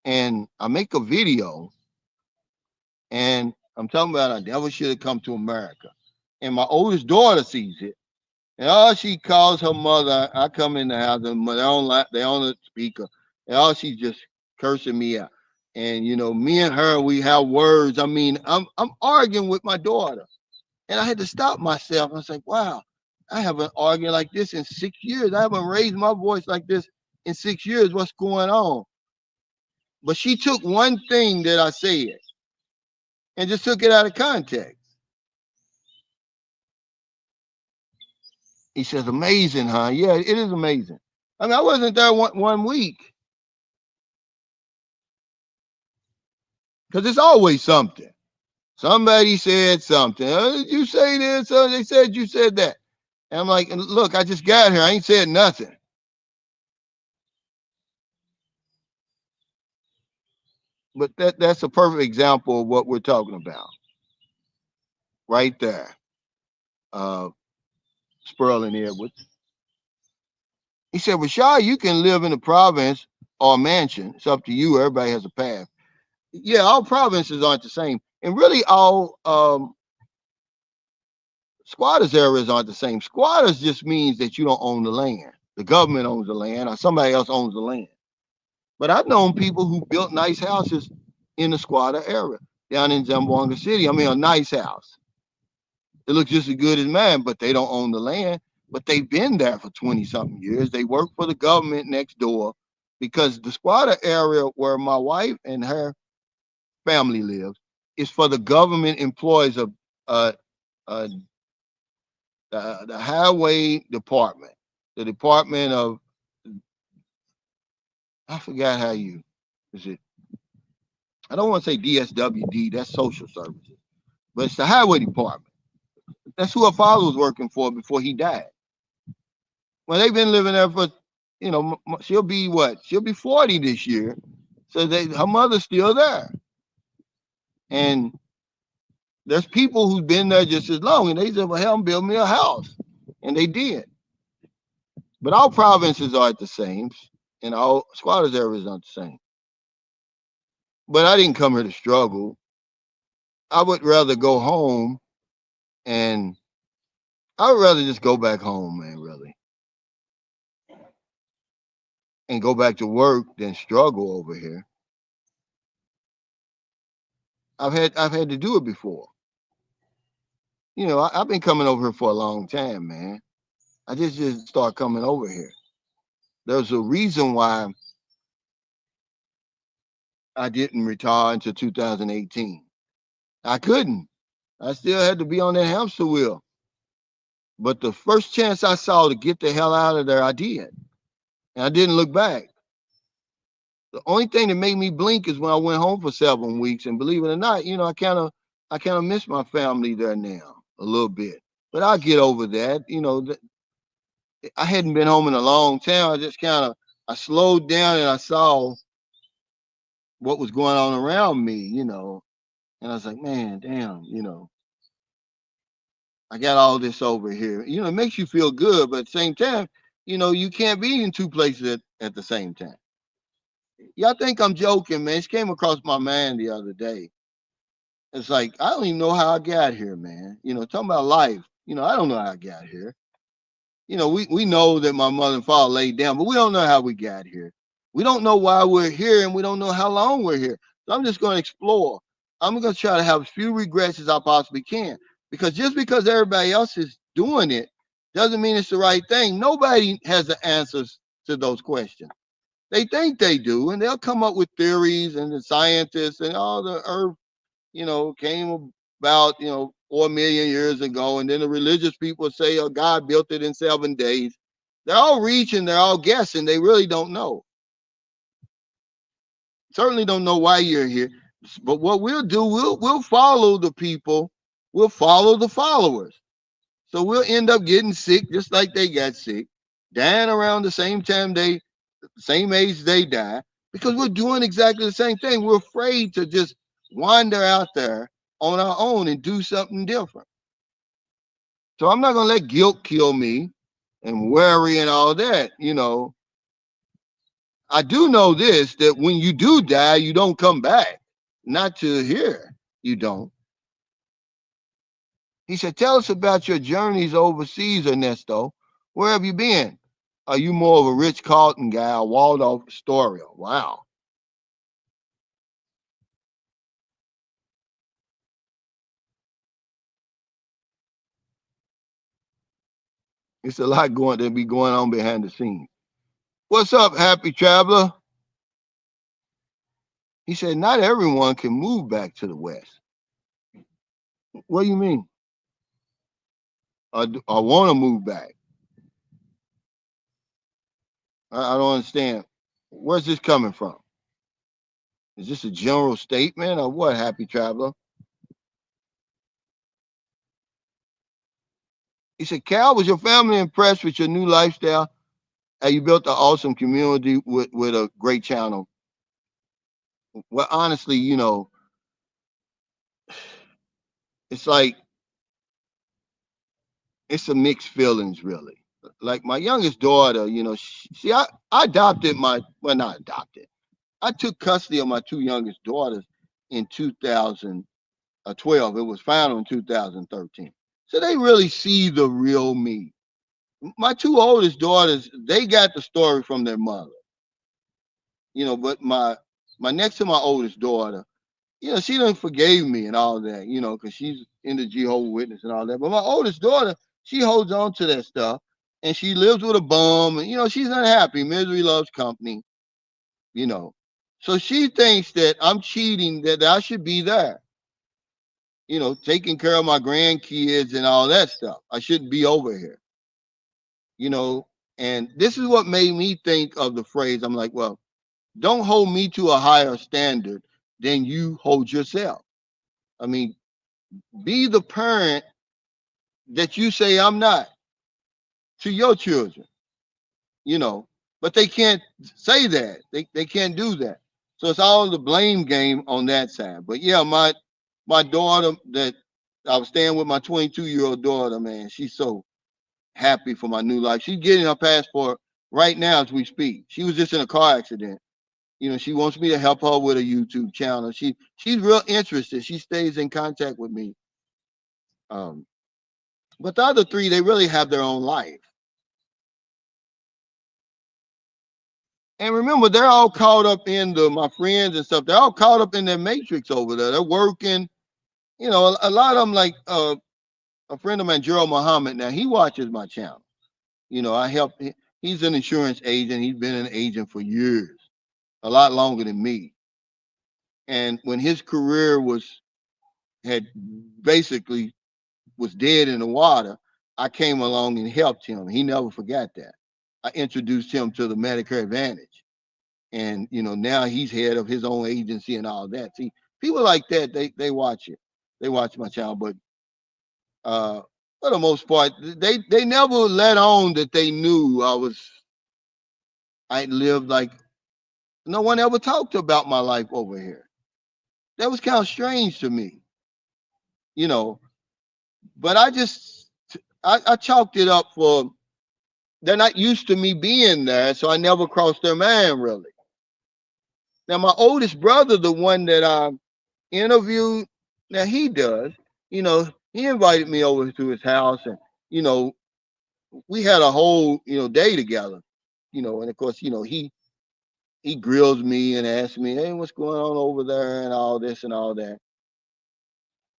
And I make a video and I'm talking about I never should have come to America. And my oldest daughter sees it. And all she calls her mother, I come in the house, and they on the speaker, and all she's just cursing me out. And me and her, we have words. I mean, I'm arguing with my daughter. And I had to stop myself. I was like, wow, I haven't argued like this in 6 years. I haven't raised my voice like this in 6 years. What's going on? But she took one thing that I said and just took it out of context. He says, amazing, huh? Yeah, it is amazing. I mean, I wasn't there one week because it's always something. Somebody said something. Did you say this? They said you said that. And I'm like, look, I just got here. I ain't said nothing. But that's a perfect example of what we're talking about right there. Uh, Sperling Edwards. He said, Rashad, you can live in a province or a mansion. It's up to you. Everybody has a path. Yeah, all provinces aren't the same. And really, all squatters areas aren't the same. Squatters just means that you don't own the land. The government owns the land or somebody else owns the land. But I've known people who built nice houses in the squatter area down in Zamboanga City. I mean, a nice house. It looks just as good as mine, but they don't own the land. But they've been there for 20 something years. They work for the government next door because the squatter area where my wife and her family lives is for the government employees of uh, uh, the highway department, the department of, I forgot how you, is it, I don't want to say DSWD, that's social services, but it's the highway department. That's who her father was working for before he died. Well, they've been living there for, she'll be what? She'll be 40 this year. So her mother's still there. And there's people who've been there just as long. And they said, well, hell, build me a house. And they did. But all provinces aren't the same. And all squatters areas aren't the same. But I didn't come here to struggle. I would rather go home and I would rather just go back home, man, really. And go back to work than struggle over here. I've had to do it before. I've been coming over here for a long time, man. I just start coming over here. There's a reason why I didn't retire until 2018. I couldn't. I still had to be on that hamster wheel. But the first chance I saw to get the hell out of there, I did. And I didn't look back. The only thing that made me blink is when I went home for 7 weeks. And believe it or not, I kind of miss my family there now a little bit. But I'll get over that. I hadn't been home in a long time. I slowed down and I saw what was going on around me. And I was like, man, damn. I got all this over here. It makes you feel good, but at the same time, you can't be in two places at the same time. Y'all think I'm joking, man. This came across my mind the other day. It's like, I don't even know how I got here, man. Talking about life. I don't know how I got here. We know that my mother and father laid down, but we don't know how we got here. We don't know why we're here, and we don't know how long we're here. So I'm just going to explore. I'm going to try to have as few regrets as I possibly can. Because just because everybody else is doing it doesn't mean it's the right thing. Nobody has the answers to those questions. They think they do, and they'll come up with theories, and the scientists and all the earth, came about, 4 million years ago. And then the religious people say, oh, God built it in 7 days. They're all reaching, they're all guessing. They really don't know. Certainly don't know why you're here. But what we'll do, we'll follow the people, we'll follow the followers. So we'll end up getting sick just like they got sick, dying around the same time same age they die, because we're doing exactly the same thing. We're afraid to just wander out there on our own and do something different. So I'm not going to let guilt kill me and worry and all that. I do know this, that when you do die, you don't come back. Not to here, you don't. He said, tell us about your journeys overseas, Ernesto. Where have you been? Are you more of a Rich Carlton guy, a Waldorf Astoria? Wow. It's a lot going on behind the scenes. What's up, happy traveler? He said, not everyone can move back to the West. What do you mean? I want to move back. I don't understand. Where's this coming from? Is this a general statement or what, happy traveler? He said, Cal, was your family impressed with your new lifestyle? Have you built an awesome community with a great channel? Well, honestly, it's like, it's a mixed feelings, really. Like my youngest daughter, I adopted not adopted. I took custody of my two youngest daughters in 2012. It was final in 2013. So they really see the real me. My two oldest daughters, they got the story from their mother. But my next to my oldest daughter, she done forgave me and all that, because she's in the Jehovah's Witness and all that. But my oldest daughter, she holds on to that stuff, and she lives with a bum, and she's unhappy. Misery loves company, you know. So she thinks that I'm cheating, that I should be there, taking care of my grandkids and all that stuff. I shouldn't be over here, you know. And this is what made me think of the phrase. I'm like, well, don't hold me to a higher standard than you hold yourself. I mean, be the parent that you say I'm not to your children, but they can't say that. They can't do that. So it's all the blame game on that side. But yeah, my daughter, that I was staying with, my 22-year-old daughter, man, she's so happy for my new life. She's getting her passport right now as we speak. She was just in a car accident. She wants me to help her with a YouTube channel. She's real interested. She stays in contact with me. Um, but the other three, they really have their own life. And remember, they're all caught up in my friends and stuff. They're all caught up in their matrix over there. They're working. A lot of them, like a friend of mine, Gerald Muhammad. Now he watches my channel. I help. He's an insurance agent. He's been an agent for years, a lot longer than me. And when his career had basically was dead in the water, I came along and helped him. He never forgot that. I introduced him to the Medicare Advantage. And now he's head of his own agency and all that. See, people like that, they watch it. They watch my channel, but uh for the most part, they never let on that they knew I lived like no one ever talked about my life over here. That was kind of strange to me, you know. But I chalked it up for they're not used to me being there, so I never crossed their mind really. Now my oldest brother, the one that I interviewed, now he does, he invited me over to his house and you know, we had a whole, day together, and of course, he grills me and asks me, hey, what's going on over there and all this and all that.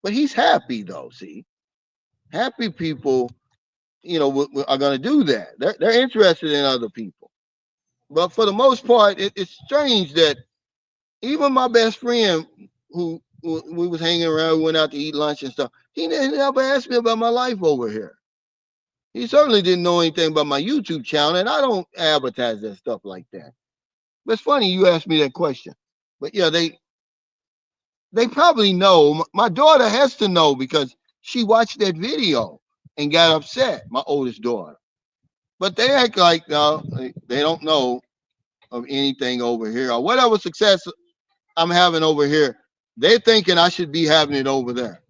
But he's happy though, see. Happy people, are going to do that. They're interested in other people. But for the most part, it's strange that even my best friend who we was hanging around, we went out to eat lunch and stuff, he never asked me about my life over here. He certainly didn't know anything about my YouTube channel, and I don't advertise that stuff like that. But it's funny you asked me that question. But yeah, they probably know. My daughter has to know because she watched that video and got upset, my oldest daughter. But they act like they don't know of anything over here or whatever success I'm having over here. They're thinking I should be having it over there,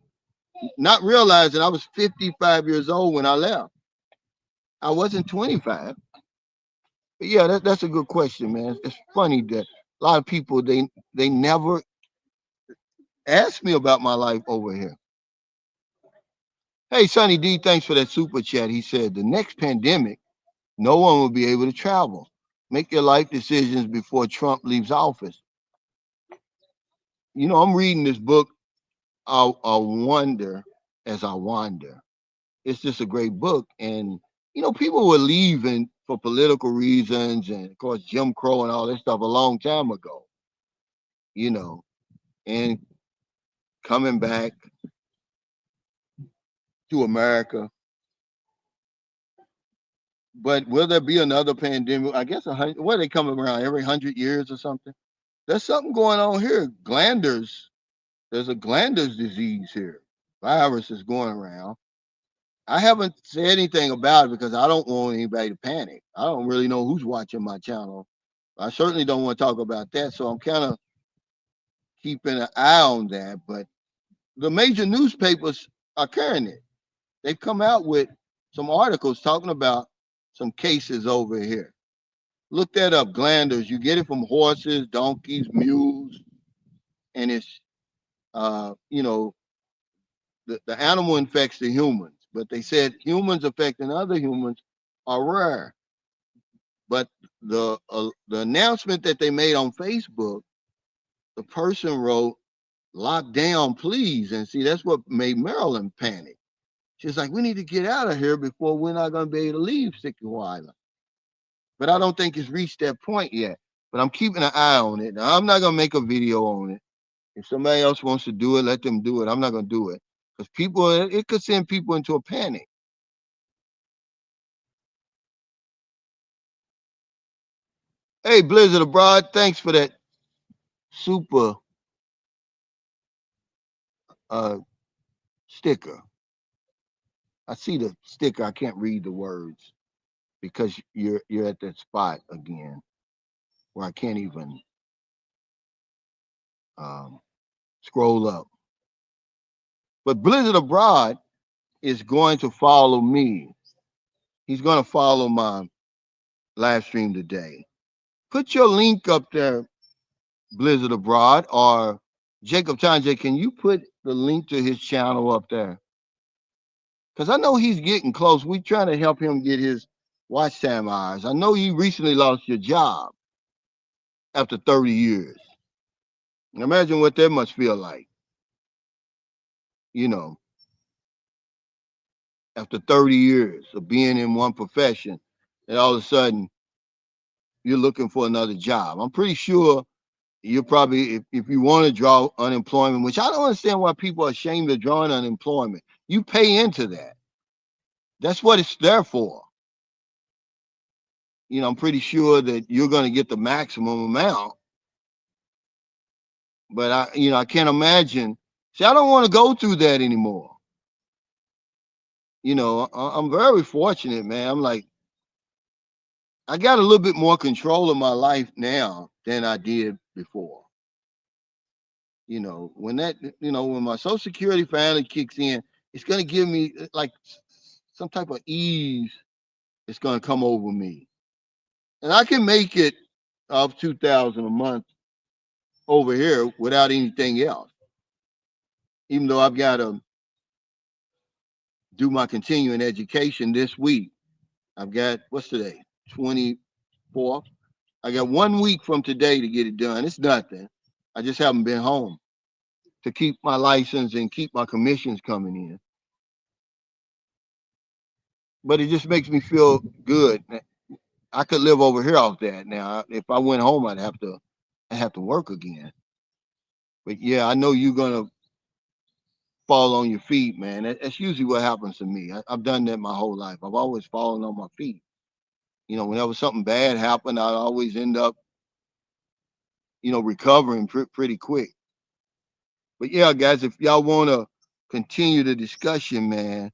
not realizing I was 55 years old when I left. I wasn't 25. But yeah, that's a good question, man. It's funny that a lot of people they never ask me about my life over here. Hey, Sonny D, thanks for that super chat. He said the next pandemic, no one will be able to travel. Make your life decisions before Trump leaves office. I'm reading this book, I Wonder as I Wander. It's just a great book. And, people were leaving for political reasons and, of course, Jim Crow and all that stuff a long time ago, and coming back to America. But will there be another pandemic? I guess what are they coming around every 100 years or something? There's something going on here. Glanders, there's a glanders disease here. Virus is going around. I haven't said anything about it because I don't want anybody to panic. I don't really know who's watching my channel. I certainly don't want to talk about that. So I'm kind of keeping an eye on that. But the major newspapers are carrying it. They've come out with some articles talking about some cases over here. Look that up, glanders. You get it from horses, donkeys, mules, and it's the animal infects the humans. But they said humans affecting other humans are rare. But the announcement that they made on Facebook, the person wrote, "Lock down, please." And see, that's what made Maryland panic. She's like, "We need to get out of here before we're not going to be able to leave Sickle Island." But I don't think it's reached that point yet. But I'm keeping an eye on it. Now, I'm not going to make a video on it. If somebody else wants to do it, let them do it. I'm not going to do it because it could send people into a panic. Hey, Blizzard Abroad, thanks for that super uh, sticker. I see the sticker. I can't read the words because you're at that spot again where I can't even um, scroll up. But Blizzard Abroad is going to follow me. He's going to follow my live stream today. Put your link up there, Blizzard Abroad, or Jacob Tanje. Can you put the link to his channel up there? Because I know he's getting close. We're trying to help him get his watch time hours. I know you recently lost your job after 30 years. Imagine what that must feel like, you know, after 30 years of being in one profession. and all of a sudden you're looking for another job. I'm pretty sure you're probably, if you want to draw unemployment, which I don't understand why people are ashamed of drawing unemployment. You pay into that. That's what it's there for. I'm pretty sure that you're going to get the maximum amount, but I can't imagine. See, I don't want to go through that anymore. I'm very fortunate, man. I'm like, I got a little bit more control of my life now than I did before. When my Social Security finally kicks in, it's going to give me like some type of ease. It's going to come over me, and I can make it of 2,000 a month over here without anything else. Even though I've got to do my continuing education this week. I've got, what's today? 24th. I got 1 week from today to get it done. It's nothing. I just haven't been home to keep my license and keep my commissions coming in. But it just makes me feel good. I could live over here off that. Now, if I went home, I have to work again. But yeah, I know you're gonna fall on your feet, man. That's usually what happens to me. I've done that my whole life. I've always fallen on my feet. Whenever something bad happened, I always end up, recovering pretty quick. But yeah, guys, if y'all want to continue the discussion, man,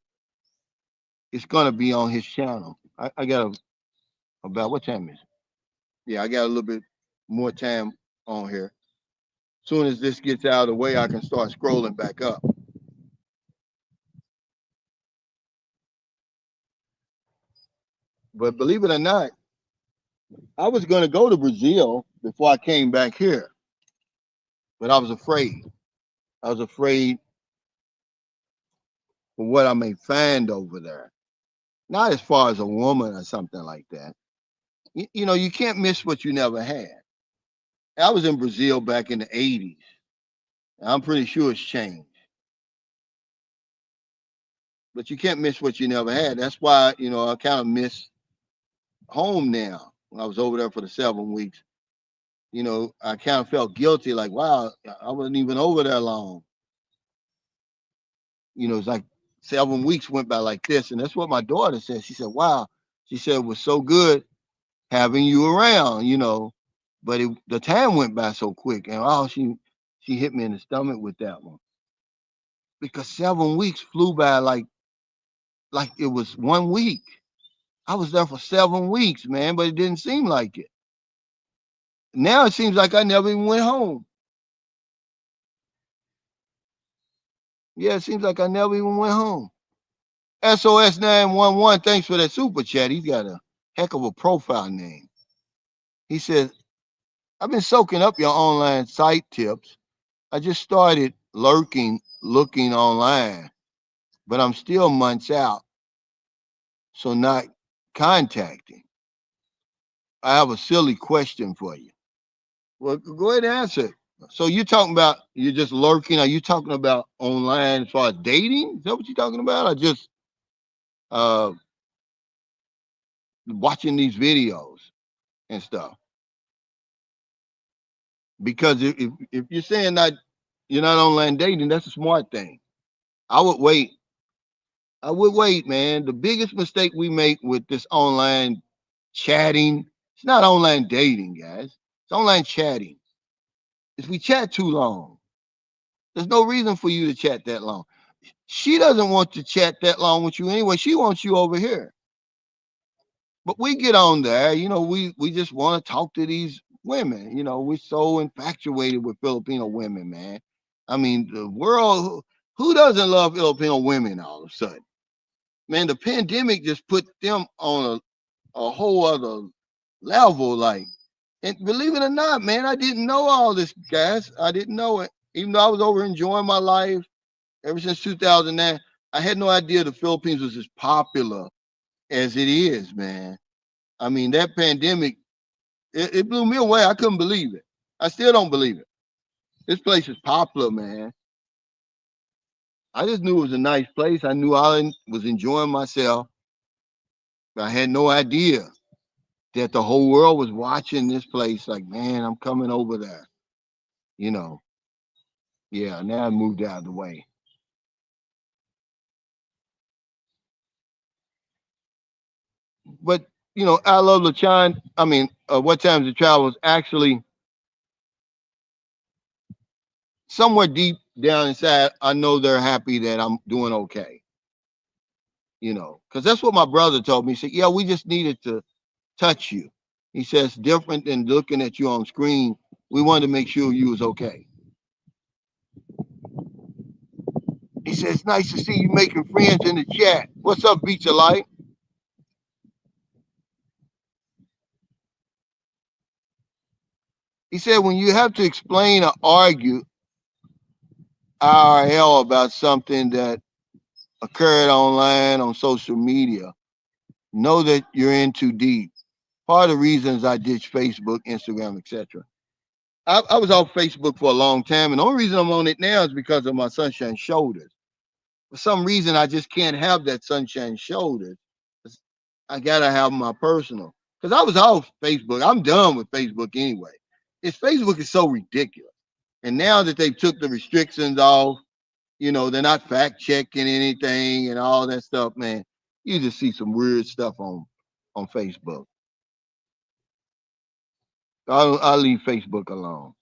it's gonna be on his channel. I got about what time is it? Yeah, I got a little bit more time on here. Soon as this gets out of the way, I can start scrolling back up. But believe it or not, I was gonna go to Brazil before I came back here, but I was afraid. I was afraid for what I may find over there. Not as far as a woman or something like that. You can't miss what you never had. I was in Brazil back in the 80s. I'm pretty sure it's changed. But you can't miss what you never had. That's why, I kind of miss home now. When I was over there for the 7 weeks, I kind of felt guilty, like, wow, I wasn't even over there long. It's like 7 weeks went by like this. And that's what my daughter said. She said, wow. She said it was so good having you around, but the time went by so quick. And she hit me in the stomach with that one. Because 7 weeks flew by like it was 1 week. I was there for 7 weeks, man, but it didn't seem like it. Now it seems like I never even went home. Yeah, it seems like I never even went home. SOS 911, thanks for that super chat. He's got a heck of a profile name. He says, I've been soaking up your online site tips. I just started looking online, but I'm still months out, so not contacting. I have a silly question for you. Well, go ahead and answer it. So you're just lurking? Are you talking about online as far as dating? Is that what you're talking about? Or just uh, watching these videos and stuff? Because if you're saying that you're not online dating, that's a smart thing. I would wait. I would wait, man. The biggest mistake we make with this online chatting, it's not online dating, guys. It's online chatting. If we chat too long, there's no reason for you to chat that long. She doesn't want to chat that long with you anyway. She wants you over here. But we get on there, we just want to talk to these women. We're so infatuated with Filipino women, man. I mean, the world, who doesn't love Filipino women all of a sudden? Man, the pandemic just put them on a whole other level. Like, and believe it or not, man, I didn't know all this, guys. I didn't know it. Even though I was over enjoying my life ever since 2009, I had no idea the Philippines was as popular as it is, man. I mean, that pandemic, it blew me away. I couldn't believe it. I still don't believe it. This place is popular, man. I just knew it was a nice place. I knew I was enjoying myself. I had no idea. that the whole world was watching this place. Like, man, I'm coming over there. You know, yeah. Now I moved out of the way. But I love LaChon. I mean, what times the travel is actually somewhere deep down inside. I know they're happy that I'm doing okay. Because that's what my brother told me. He said, "Yeah, we just needed to touch you." He says, "Different than looking at you on screen. We wanted to make sure you was okay." He says, "Nice to see you making friends in the chat. What's up, Beach of Light?" He said, "When you have to explain or argue IRL about something that occurred online on social media, know that you're in too deep. Part of the reasons I ditched Facebook, Instagram, etc. I was off Facebook for a long time, and the only reason I'm on it now is because of my sunshine shoulders. For some reason, I just can't have that sunshine shoulders. I gotta have my personal. Because I was off Facebook. I'm done with Facebook anyway. Facebook is so ridiculous. And now that they've took the restrictions off, they're not fact checking anything and all that stuff, man. You just see some weird stuff on Facebook. I'll leave Facebook alone.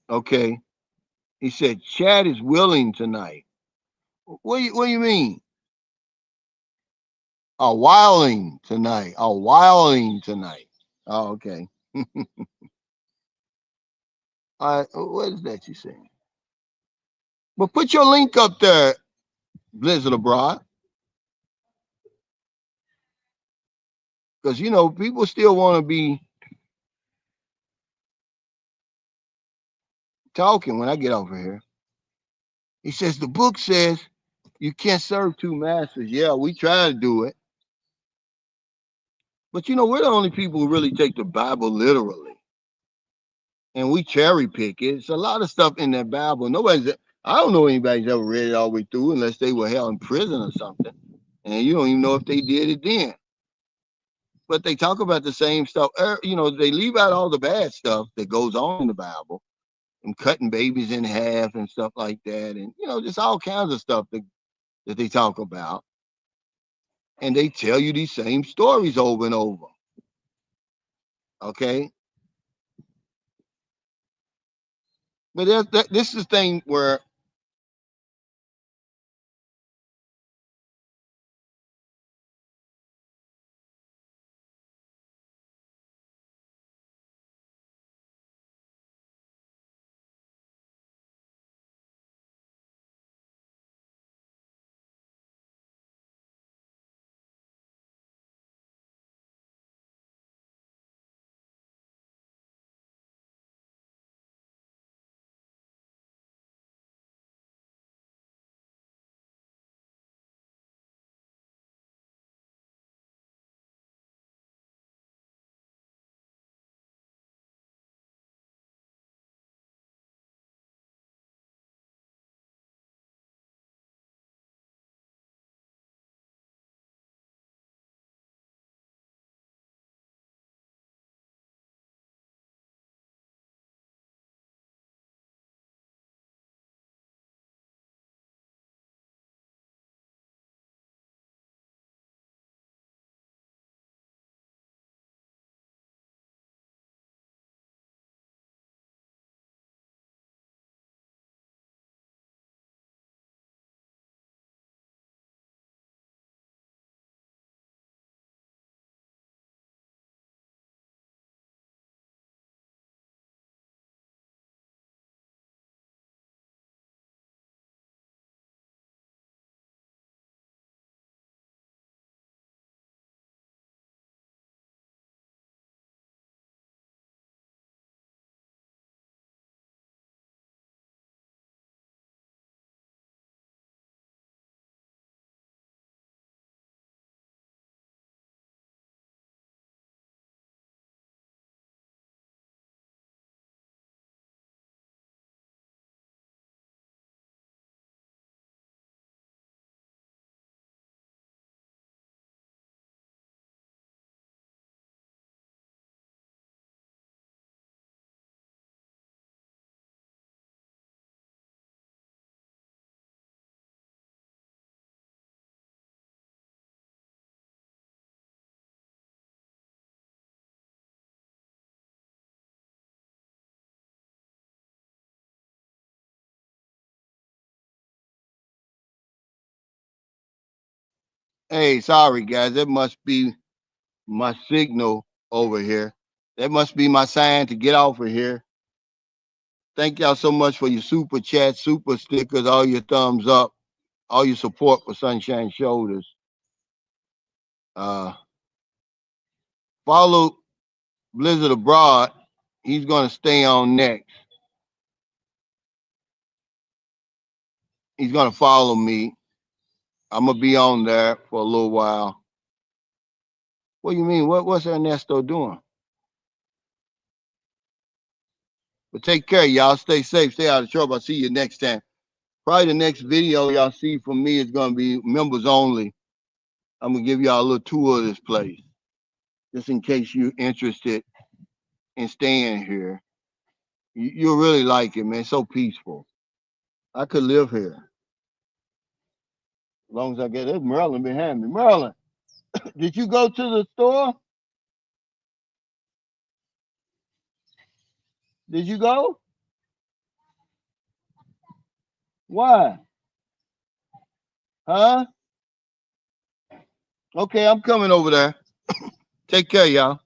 Okay. He said Chad is willing tonight. What do you mean? A wilding tonight. A wilding tonight. Oh, okay. What is that you saying? But put your link up there, Blizzard Abroad, because people still want to be talking when I get over here. He says the book says you can't serve two masters. Yeah, we try to do it, but we're the only people who really take the Bible literally, and we cherry pick it. It's a lot of stuff in that Bible. I don't know anybody's ever read it all the way through unless they were held in prison or something, and you don't even know if they did it then. But they talk about the same stuff. They leave out all the bad stuff that goes on in the Bible and cutting babies in half and stuff like that, and just all kinds of stuff that they talk about. And they tell you these same stories over and over. Okay, but this is the thing where Hey, sorry guys, that must be my signal over here. That must be my sign to get off of here. Thank y'all so much for your super chat, super stickers, all your thumbs up, all your support for Sunshine Shoulders. Uh, follow Blizzard Abroad. He's gonna stay on next. He's gonna follow me. I'm gonna be on there for a little while. What do you mean? What's Ernesto doing? But take care, y'all. Stay safe. Stay out of trouble. I'll see you next time. Probably the next video y'all see from me is gonna be members only. I'm gonna give y'all a little tour of this place, just in case you're interested in staying here. You'll really like it, man. It's so peaceful. I could live here as long as I get. There's Merlin behind me. Merlin, did you go to the store? Did you go? Why? Huh? Okay, I'm coming over there. Take care, y'all.